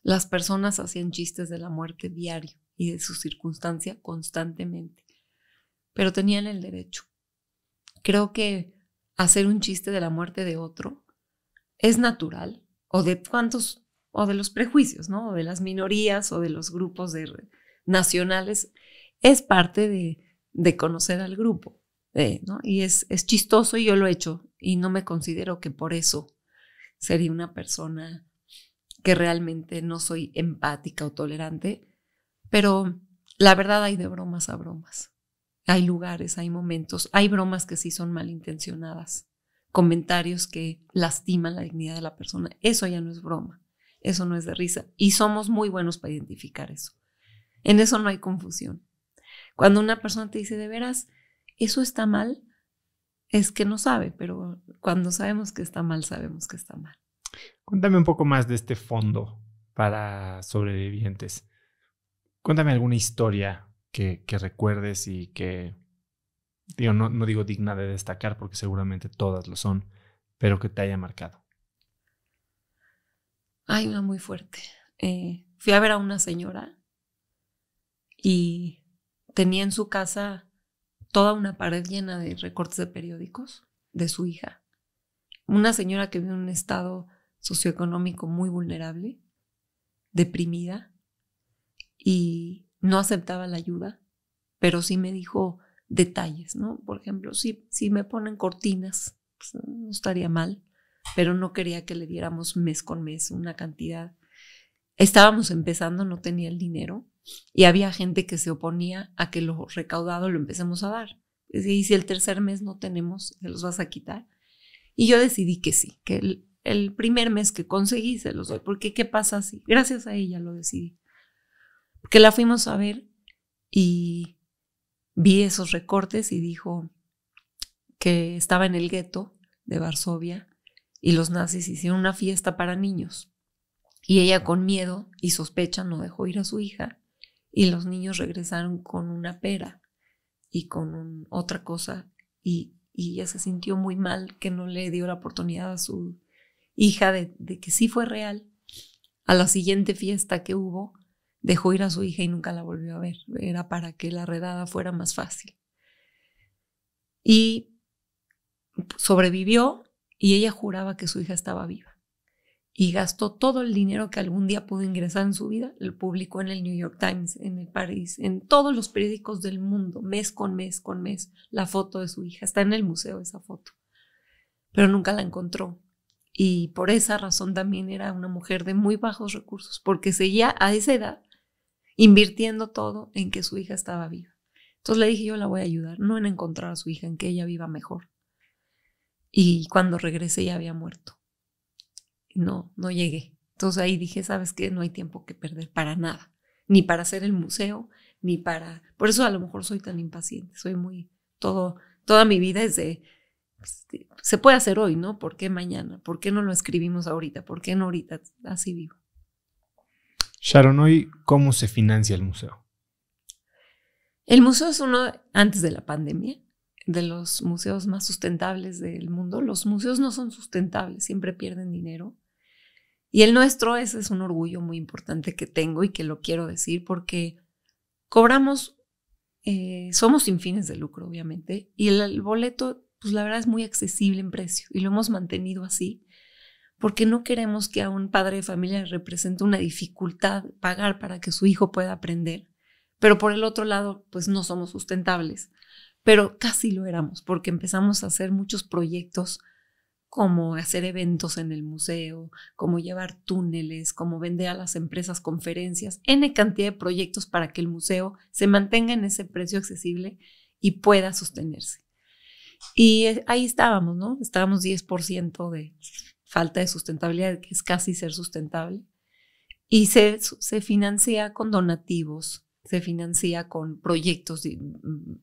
Las personas hacían chistes de la muerte diario y de su circunstancia constantemente. Pero tenían el derecho. Creo que hacer un chiste de la muerte de otro es natural. O de los prejuicios, ¿no? O de las minorías o de los grupos nacionales. Es parte de conocer al grupo. ¿No? Y es chistoso y yo lo he hecho y no me considero que por eso sería una persona que realmente no soy empática o tolerante, pero la verdad hay de bromas a bromas. Hay lugares, hay momentos, hay bromas que sí son malintencionadas, comentarios que lastiman la dignidad de la persona. Eso ya no es broma, eso no es de risa y somos muy buenos para identificar eso. En eso no hay confusión. Cuando una persona te dice de veras, eso está mal, es que no sabe, pero cuando sabemos que está mal, sabemos que está mal. Cuéntame un poco más de este fondo para sobrevivientes. Cuéntame alguna historia que recuerdes y que, digo, no digo digna de destacar porque seguramente todas lo son, pero que te haya marcado. Hay una muy fuerte. Fui a ver a una señora y tenía en su casa toda una pared llena de recortes de periódicos de su hija. Una señora que vive en un estado socioeconómico muy vulnerable, deprimida, y no aceptaba la ayuda, pero sí me dijo detalles, ¿no? Por ejemplo, si me ponen cortinas, pues no estaría mal, pero no quería que le diéramos mes con mes una cantidad. Estábamos empezando, no tenía el dinero. Y había gente que se oponía a que lo recaudado lo empecemos a dar. Y si el tercer mes no tenemos, ¿se los vas a quitar? Y yo decidí que sí, que el primer mes que conseguí se los doy. Porque ¿qué pasa si? Gracias a ella lo decidí. Porque la fuimos a ver y vi esos recortes y dijo que estaba en el gueto de Varsovia y los nazis hicieron una fiesta para niños. Y ella con miedo y sospecha no dejó ir a su hija. Y los niños regresaron con una pera y con otra cosa. Y ella se sintió muy mal que no le dio la oportunidad a su hija de que sí fue real. A la siguiente fiesta que hubo, dejó ir a su hija y nunca la volvió a ver. Era para que la redada fuera más fácil. Y sobrevivió y ella juraba que su hija estaba viva. Y gastó todo el dinero que algún día pudo ingresar en su vida, lo publicó en el New York Times, en el Paris, en todos los periódicos del mundo, mes con mes, la foto de su hija. Está en el museo esa foto. Pero nunca la encontró. Y por esa razón también era una mujer de muy bajos recursos, porque seguía a esa edad invirtiendo todo en que su hija estaba viva. Entonces le dije, yo la voy a ayudar, no en encontrar a su hija, en que ella viva mejor. Y cuando regresé ya había muerto. No llegué. Entonces ahí dije, ¿sabes qué? No hay tiempo que perder para nada, ni para hacer el museo, ni para... Por eso a lo mejor soy tan impaciente, soy muy... Toda mi vida es de... Se puede hacer hoy, ¿no? ¿Por qué mañana? ¿Por qué no lo escribimos ahorita? ¿Por qué no ahorita? Así vivo. Sharon, hoy, ¿cómo se financia el museo? El museo es uno, antes de la pandemia, de los museos más sustentables del mundo. Los museos no son sustentables, siempre pierden dinero. Y el nuestro, ese es un orgullo muy importante que tengo y que lo quiero decir porque cobramos, somos sin fines de lucro, obviamente, y el boleto, pues la verdad es muy accesible en precio y lo hemos mantenido así porque no queremos que a un padre de familia le represente una dificultad pagar para que su hijo pueda aprender. Pero por el otro lado, pues no somos sustentables, pero casi lo éramos porque empezamos a hacer muchos proyectos como hacer eventos en el museo, como llevar túneles, como vender a las empresas conferencias, N cantidad de proyectos para que el museo se mantenga en ese precio accesible y pueda sostenerse. Y ahí estábamos, ¿no? Estábamos 10% de falta de sustentabilidad, que es casi ser sustentable. Y se financia con donativos, se financia con proyectos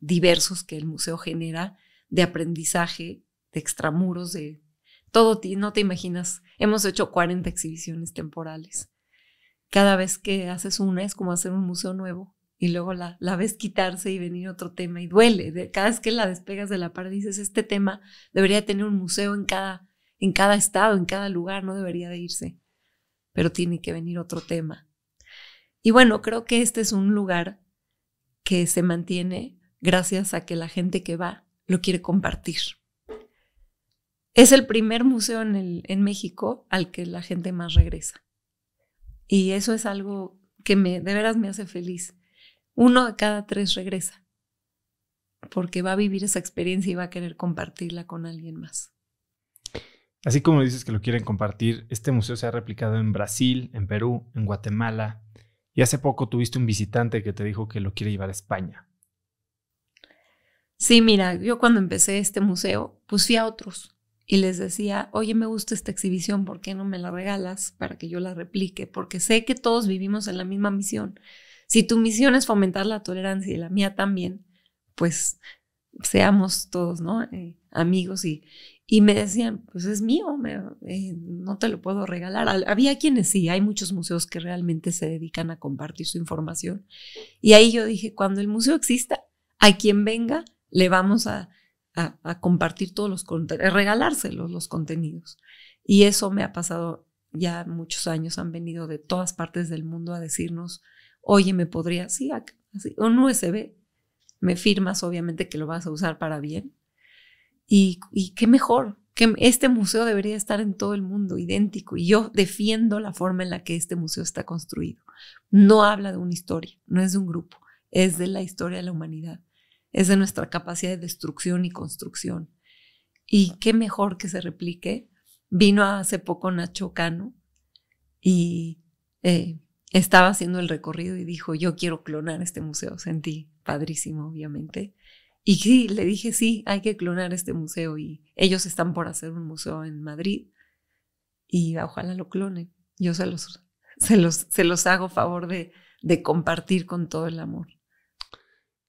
diversos que el museo genera de aprendizaje, de extramuros, de todo. No te imaginas, hemos hecho 40 exhibiciones temporales. Cada vez que haces una es como hacer un museo nuevo y luego la ves quitarse y venir otro tema y duele. Cada vez que la despegas de la pared dices, este tema debería tener un museo en cada estado, en cada lugar, no debería de irse, pero tiene que venir otro tema. Y bueno, creo que este es un lugar que se mantiene gracias a que la gente que va lo quiere compartir. Es el primer museo en México al que la gente más regresa. Y eso es algo que de veras me hace feliz. 1 de cada 3 regresa porque va a vivir esa experiencia y va a querer compartirla con alguien más. Así como dices que lo quieren compartir, este museo se ha replicado en Brasil, en Perú, en Guatemala, y hace poco tuviste un visitante que te dijo que lo quiere llevar a España. Sí, mira, yo cuando empecé este museo, pues fui a otros y les decía, oye, me gusta esta exhibición, ¿por qué no me la regalas para que yo la replique? Porque sé que todos vivimos en la misma misión. Si tu misión es fomentar la tolerancia y la mía también, pues seamos todos, ¿no? Amigos. Y me decían, pues es mío, no te lo puedo regalar. Había quienes sí, hay muchos museos que realmente se dedican a compartir su información. Y ahí yo dije, cuando el museo exista, a quien venga, le vamos a compartir todos los contenidos, regalárselos los contenidos. Y eso me ha pasado ya muchos años, han venido de todas partes del mundo a decirnos, oye, ¿me podría? Sí, así, un USB, me firmas, obviamente que lo vas a usar para bien. Y qué mejor, que este museo debería estar en todo el mundo, idéntico. Y yo defiendo la forma en la que este museo está construido. No habla de una historia, no es de un grupo, es de la historia de la humanidad. Es de nuestra capacidad de destrucción y construcción. Y qué mejor que se replique. Vino hace poco Nacho Cano y estaba haciendo el recorrido y dijo, yo quiero clonar este museo. Sentí padrísimo, obviamente. Y sí, le dije, sí, hay que clonar este museo. Y ellos están por hacer un museo en Madrid y ojalá lo clonen. Yo se los hago favor de compartir con todo el amor.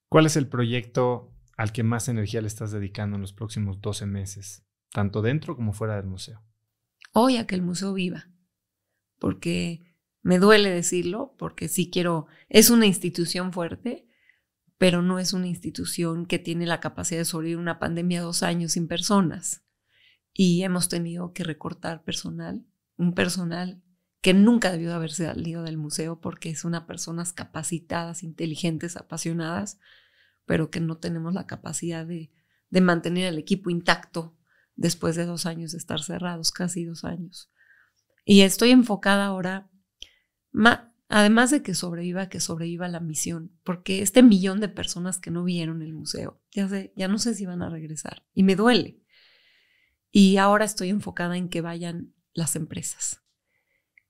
¿Cuál es el proyecto al que más energía le estás dedicando en los próximos 12 meses, tanto dentro como fuera del museo? Hoy a que el museo viva, porque me duele decirlo, porque sí quiero, es una institución fuerte, pero no es una institución que tiene la capacidad de sobrevivir una pandemia 2 años sin personas. Y hemos tenido que recortar personal, un personal que nunca debió haberse salido del museo porque son personas capacitadas, inteligentes, apasionadas, pero que no tenemos la capacidad de mantener el equipo intacto después de 2 años de estar cerrados, casi 2 años. Y estoy enfocada ahora, además de que sobreviva la misión, porque este 1,000,000 de personas que no vieron el museo, ya no sé si van a regresar, y me duele. Y ahora estoy enfocada en que vayan las empresas.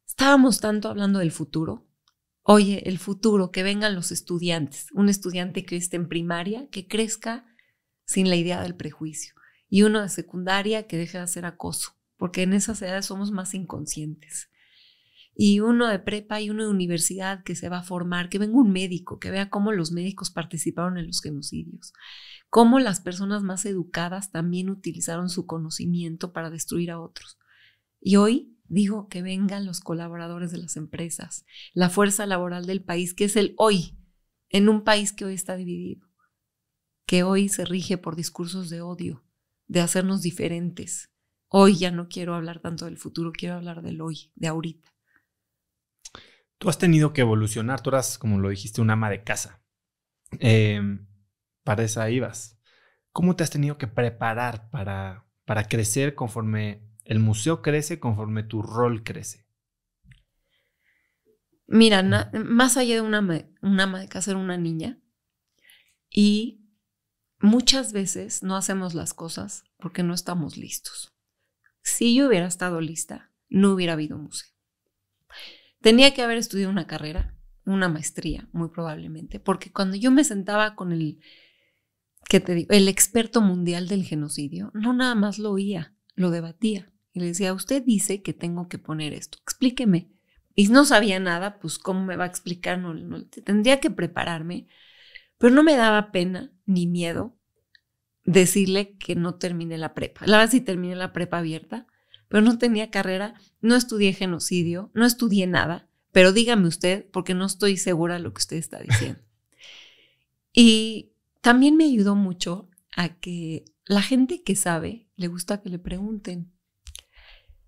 Estábamos tanto hablando del futuro. Oye, el futuro, que vengan los estudiantes, un estudiante que esté en primaria, que crezca sin la idea del prejuicio, y uno de secundaria que deje de hacer acoso, porque en esas edades somos más inconscientes. y uno de prepa y uno de universidad que se va a formar, que venga un médico, que vea cómo los médicos participaron en los genocidios, cómo las personas más educadas también utilizaron su conocimiento para destruir a otros. Y hoy digo que vengan los colaboradores de las empresas, la fuerza laboral del país, que es el hoy, en un país que hoy está dividido, que hoy se rige por discursos de odio, de hacernos diferentes. Hoy ya no quiero hablar tanto del futuro, quiero hablar del hoy, de ahorita. Tú has tenido que evolucionar, tú eras, como lo dijiste, un ama de casa. Para esa ibas. ¿Cómo te has tenido que preparar para crecer conforme el museo crece, conforme tu rol crece? Mira, más allá de una ama de casa, era una niña. Y muchas veces no hacemos las cosas porque no estamos listos. Si yo hubiera estado lista, no hubiera habido museo. Tenía que haber estudiado una carrera, una maestría, muy probablemente, porque cuando yo me sentaba con el experto mundial del genocidio, no nada más lo oía, lo debatía. Y le decía, usted dice que tengo que poner esto, explíqueme. Y no sabía nada, pues ¿cómo me va a explicar? No, tendría que prepararme. Pero no me daba pena ni miedo decirle que no terminé la prepa. La verdad sí terminé la prepa abierta, pero no tenía carrera, no estudié genocidio, no estudié nada, pero dígame usted, porque no estoy segura de lo que usted está diciendo. Y también me ayudó mucho a que la gente que sabe, le gusta que le pregunten.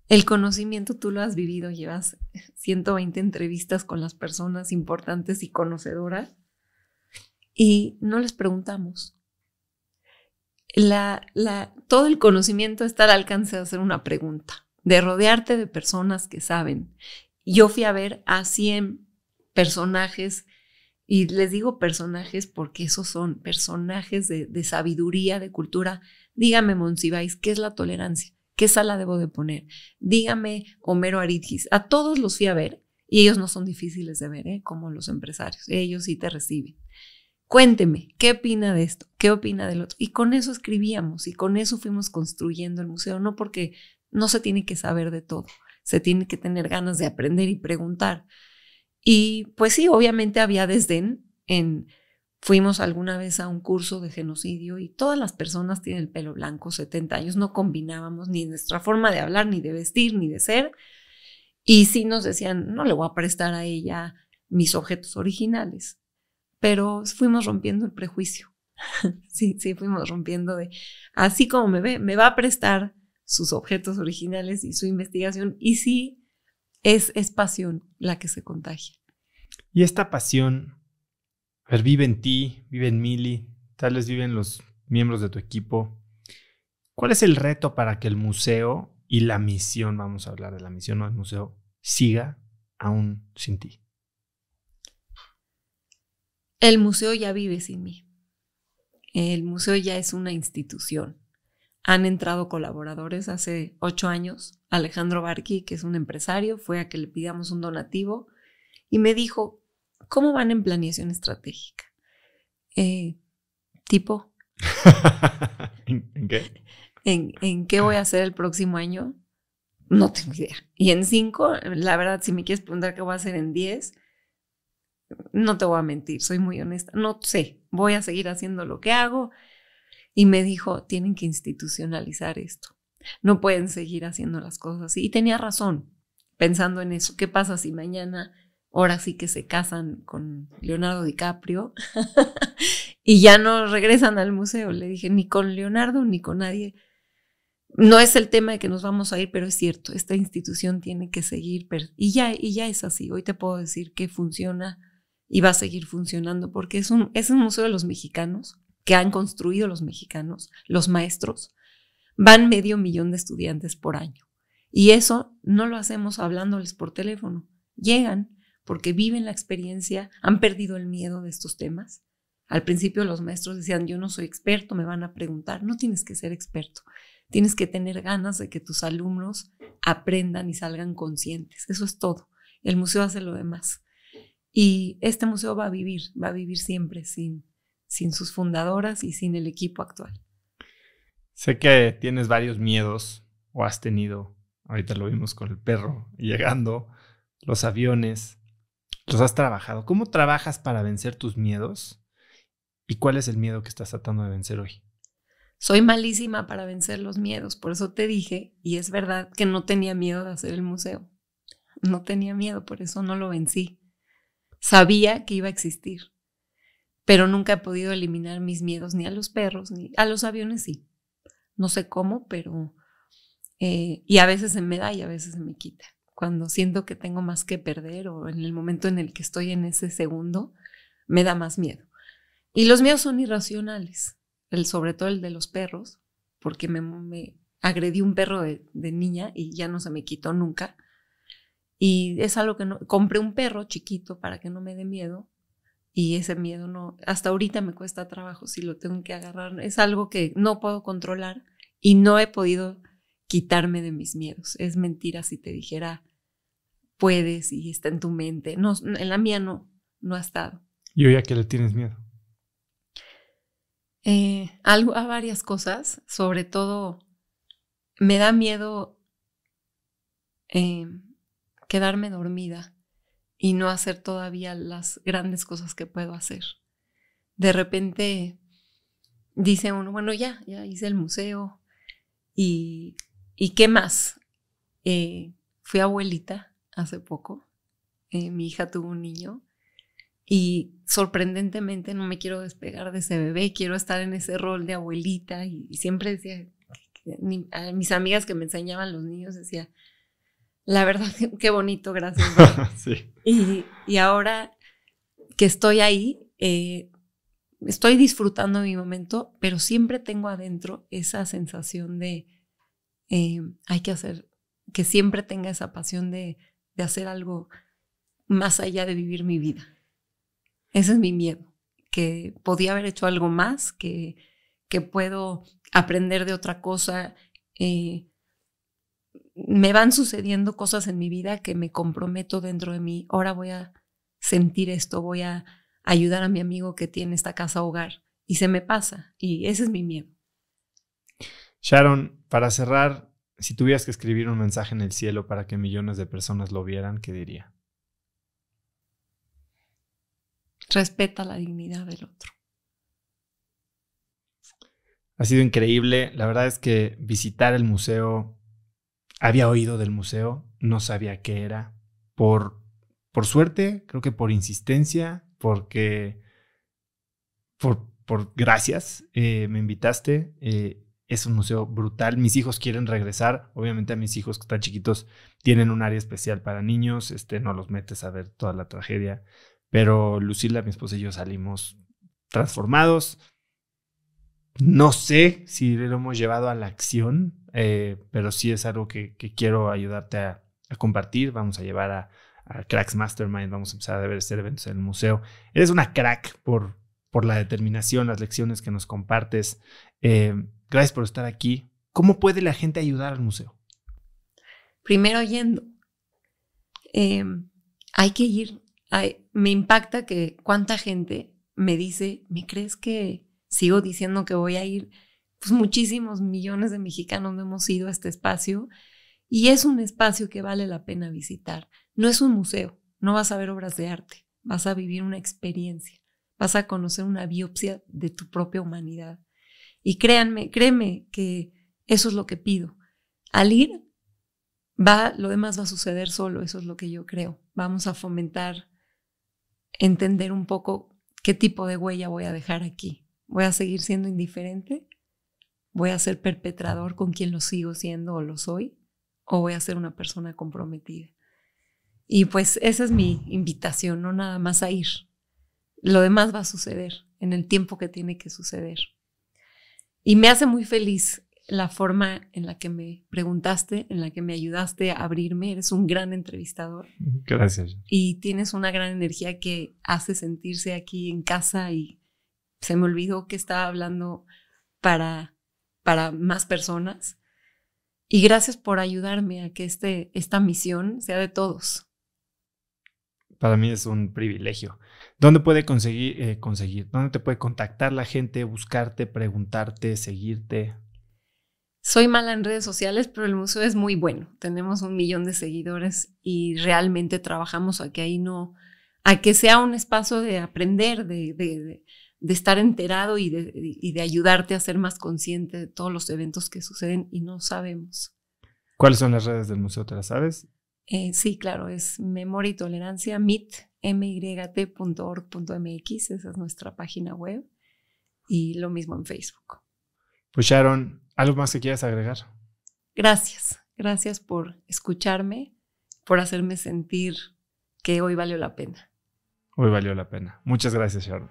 El conocimiento tú lo has vivido, llevas 120 entrevistas con las personas importantes y conocedoras y no les preguntamos. Todo el conocimiento está al alcance de hacer una pregunta, de rodearte de personas que saben. Yo fui a ver a 100 personajes, y les digo personajes porque esos son personajes de sabiduría, de cultura. Dígame, Monsiváis, ¿qué es la tolerancia? ¿Qué sala debo de poner? Dígame, Homero Aridgis. A todos los fui a ver, y ellos no son difíciles de ver, como los empresarios. Ellos sí te reciben. Cuénteme, ¿qué opina de esto? ¿Qué opina del otro? Y con eso escribíamos y con eso fuimos construyendo el museo, no porque no se tiene que saber de todo, se tiene que tener ganas de aprender y preguntar. Y pues sí, obviamente había desdén. Fuimos alguna vez a un curso de genocidio y todas las personas tienen el pelo blanco, 70 años, no combinábamos ni nuestra forma de hablar, ni de vestir, ni de ser. Y sí nos decían, no le voy a prestar a ella mis objetos originales. Pero fuimos rompiendo el prejuicio. Sí, fuimos rompiendo así como me ve, me va a prestar sus objetos originales y su investigación. Y sí, es pasión la que se contagia. Y esta pasión, a ver, vive en ti, vive en Mili, tal vez viven los miembros de tu equipo. ¿Cuál es el reto para que el museo y la misión, vamos a hablar de la misión, no del museo, siga aún sin ti? El museo ya vive sin mí. El museo ya es una institución. Han entrado colaboradores hace 8 años. Alejandro Barqui, que es un empresario, fue a que le pidamos un donativo y me dijo, ¿cómo van en planeación estratégica? ¿Tipo? ¿En qué? ¿En qué voy a hacer el próximo año? No tengo idea. Y en 5, la verdad, si me quieres preguntar qué voy a hacer en 10, no te voy a mentir, soy muy honesta. No sé, voy a seguir haciendo lo que hago. Y me dijo, tienen que institucionalizar esto. No pueden seguir haciendo las cosas así. Y tenía razón, pensando en eso. ¿Qué pasa si mañana, ahora sí que se casan con Leonardo DiCaprio y ya no regresan al museo? Le dije, ni con Leonardo ni con nadie. No es el tema de que nos vamos a ir, pero es cierto, esta institución tiene que seguir. Y ya es así. Hoy te puedo decir que funciona y va a seguir funcionando porque es un museo de los mexicanos que han construido los mexicanos, los maestros. Van 500,000 de estudiantes por año. Y eso no lo hacemos hablándoles por teléfono. Llegan porque viven la experiencia, han perdido el miedo de estos temas. Al principio los maestros decían, yo no soy experto, me van a preguntar. No tienes que ser experto. Tienes que tener ganas de que tus alumnos aprendan y salgan conscientes. Eso es todo. El museo hace lo demás. Y este museo va a vivir siempre sin sus fundadoras y sin el equipo actual. Sé que tienes varios miedos, o has tenido, ahorita lo vimos con el perro llegando, los aviones, los has trabajado. ¿Cómo trabajas para vencer tus miedos? ¿Y cuál es el miedo que estás tratando de vencer hoy? Soy malísima para vencer los miedos, por eso te dije, y es verdad que no tenía miedo de hacer el museo. No tenía miedo, por eso no lo vencí. Sabía que iba a existir, pero nunca he podido eliminar mis miedos ni a los perros, ni a los aviones sí. No sé cómo, pero... y a veces se me da y a veces se me quita. Cuando siento que tengo más que perder o en el momento en el que estoy en ese segundo, me da más miedo. Y los miedos son irracionales, sobre todo el de los perros, porque me agredí un perro de niña y ya no se me quitó nunca. Y es algo que no... Compré un perro chiquito para que no me dé miedo y ese miedo no... Hasta ahorita me cuesta trabajo si lo tengo que agarrar. Es algo que no puedo controlar y no he podido quitarme de mis miedos. Es mentira si te dijera puedes y está en tu mente. No, en la mía no ha estado. ¿Y hoy a qué le tienes miedo? A varias cosas, sobre todo me da miedo quedarme dormida y no hacer todavía las grandes cosas que puedo hacer. De repente dice uno, bueno, ya hice el museo y ¿qué más? Fui abuelita hace poco, mi hija tuvo un niño y sorprendentemente no me quiero despegar de ese bebé, quiero estar en ese rol de abuelita y siempre decía, a mis amigas que me enseñaban los niños decía, la verdad, qué bonito, gracias. Sí. Y ahora que estoy ahí, estoy disfrutando mi momento, pero siempre tengo adentro esa sensación de hay que hacer, que siempre tenga esa pasión de hacer algo más allá de vivir mi vida. Ese es mi miedo, que podía haber hecho algo más, que puedo aprender de otra cosa. Me van sucediendo cosas en mi vida que me comprometo dentro de mí. Ahora voy a sentir esto, voy a ayudar a mi amigo que tiene esta casa hogar y se me pasa y ese es mi miedo. Sharon, para cerrar, si tuvieras que escribir un mensaje en el cielo para que millones de personas lo vieran, ¿qué diría? Respeta la dignidad del otro. Ha sido increíble. La verdad es que visitar el museo, había oído del museo, no sabía qué era. Por suerte, creo que por insistencia, porque por gracias, me invitaste. Es un museo brutal. Mis hijos quieren regresar. Obviamente a mis hijos que están chiquitos tienen un área especial para niños. No los metes a ver toda la tragedia. Pero Lucila, mi esposa y yo salimos transformados. No sé si lo hemos llevado a la acción, pero sí es algo que quiero ayudarte a compartir. Vamos a llevar a Cracks Mastermind. Vamos a empezar a hacer eventos en el museo. Eres una crack por la determinación, las lecciones que nos compartes. Gracias por estar aquí. ¿Cómo puede la gente ayudar al museo? Primero yendo. Hay que ir. Me impacta que cuánta gente me dice, ¿me crees que sigo diciendo que voy a ir? Pues muchísimos millones de mexicanos no hemos ido a este espacio y es un espacio que vale la pena visitar. No es un museo, no vas a ver obras de arte, vas a vivir una experiencia, vas a conocer una biopsia de tu propia humanidad. Y créeme que eso es lo que pido. Al ir, lo demás va a suceder solo, eso es lo que yo creo. Vamos a fomentar, entender un poco qué tipo de huella voy a dejar aquí. ¿Voy a seguir siendo indiferente? ¿Voy a ser perpetrador con quien lo sigo siendo o lo soy? ¿O voy a ser una persona comprometida? Y pues esa es mi invitación, no nada más a ir. Lo demás va a suceder en el tiempo que tiene que suceder. Y me hace muy feliz la forma en la que me preguntaste, en la que me ayudaste a abrirme. Eres un gran entrevistador. Gracias. Y tienes una gran energía que hace sentirse aquí en casa y se me olvidó que estaba hablando para más personas. Y gracias por ayudarme a que esta misión sea de todos. Para mí es un privilegio. ¿Dónde puede conseguir? ¿Dónde te puede contactar la gente, buscarte, preguntarte, seguirte? Soy mala en redes sociales, pero el museo es muy bueno. Tenemos 1 millón de seguidores y realmente trabajamos a que sea un espacio de aprender, de estar enterado y de ayudarte a ser más consciente de todos los eventos que suceden y no sabemos. ¿Cuáles son las redes del museo? ¿Te las sabes? Sí, claro, es Memoria y Tolerancia, myt.org.mx, esa es nuestra página web, y lo mismo en Facebook. Pues Sharon, ¿algo más que quieras agregar? Gracias por escucharme, por hacerme sentir que hoy valió la pena. Hoy valió la pena. Muchas gracias, Sharon.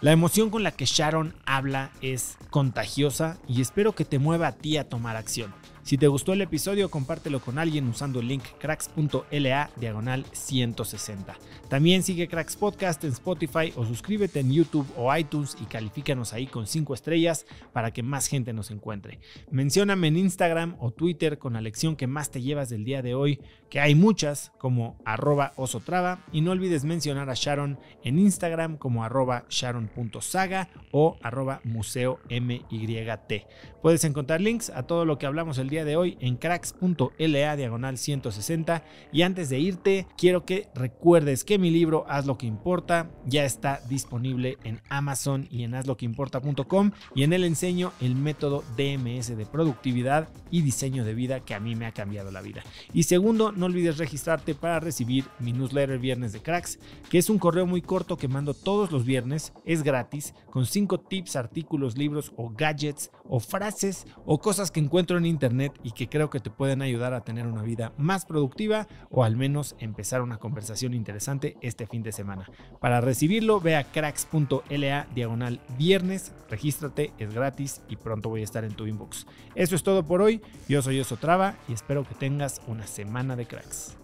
La emoción con la que Sharon habla es contagiosa y espero que te mueva a ti a tomar acción. Si te gustó el episodio, compártelo con alguien usando el link cracks.la/160. También sigue Cracks Podcast en Spotify o suscríbete en YouTube o iTunes y califícanos ahí con 5 estrellas para que más gente nos encuentre. Mencióname en Instagram o Twitter con la lección que más te llevas del día de hoy, que hay muchas, como @osotrava, y no olvides mencionar a Sharon en Instagram como @sharon.saga o @museomyt. Puedes encontrar links a todo lo que hablamos el día de hoy en cracks.la/160. Y antes de irte, quiero que recuerdes que mi libro Haz lo que importa ya está disponible en Amazon y en hazloqueimporta.com, y en él enseño el método DMS de productividad y diseño de vida que a mí me ha cambiado la vida. Y segundo, no olvides registrarte para recibir mi newsletter Viernes de Cracks, que es un correo muy corto que mando todos los viernes, es gratis, con 5 tips, artículos, libros o gadgets o frases o cosas que encuentro en internet y que creo que te pueden ayudar a tener una vida más productiva o al menos empezar una conversación interesante este fin de semana. Para recibirlo, ve a cracks.la/viernes, regístrate, es gratis y pronto voy a estar en tu inbox. Eso es todo por hoy. Yo soy Osotrava y espero que tengas una semana de cracks.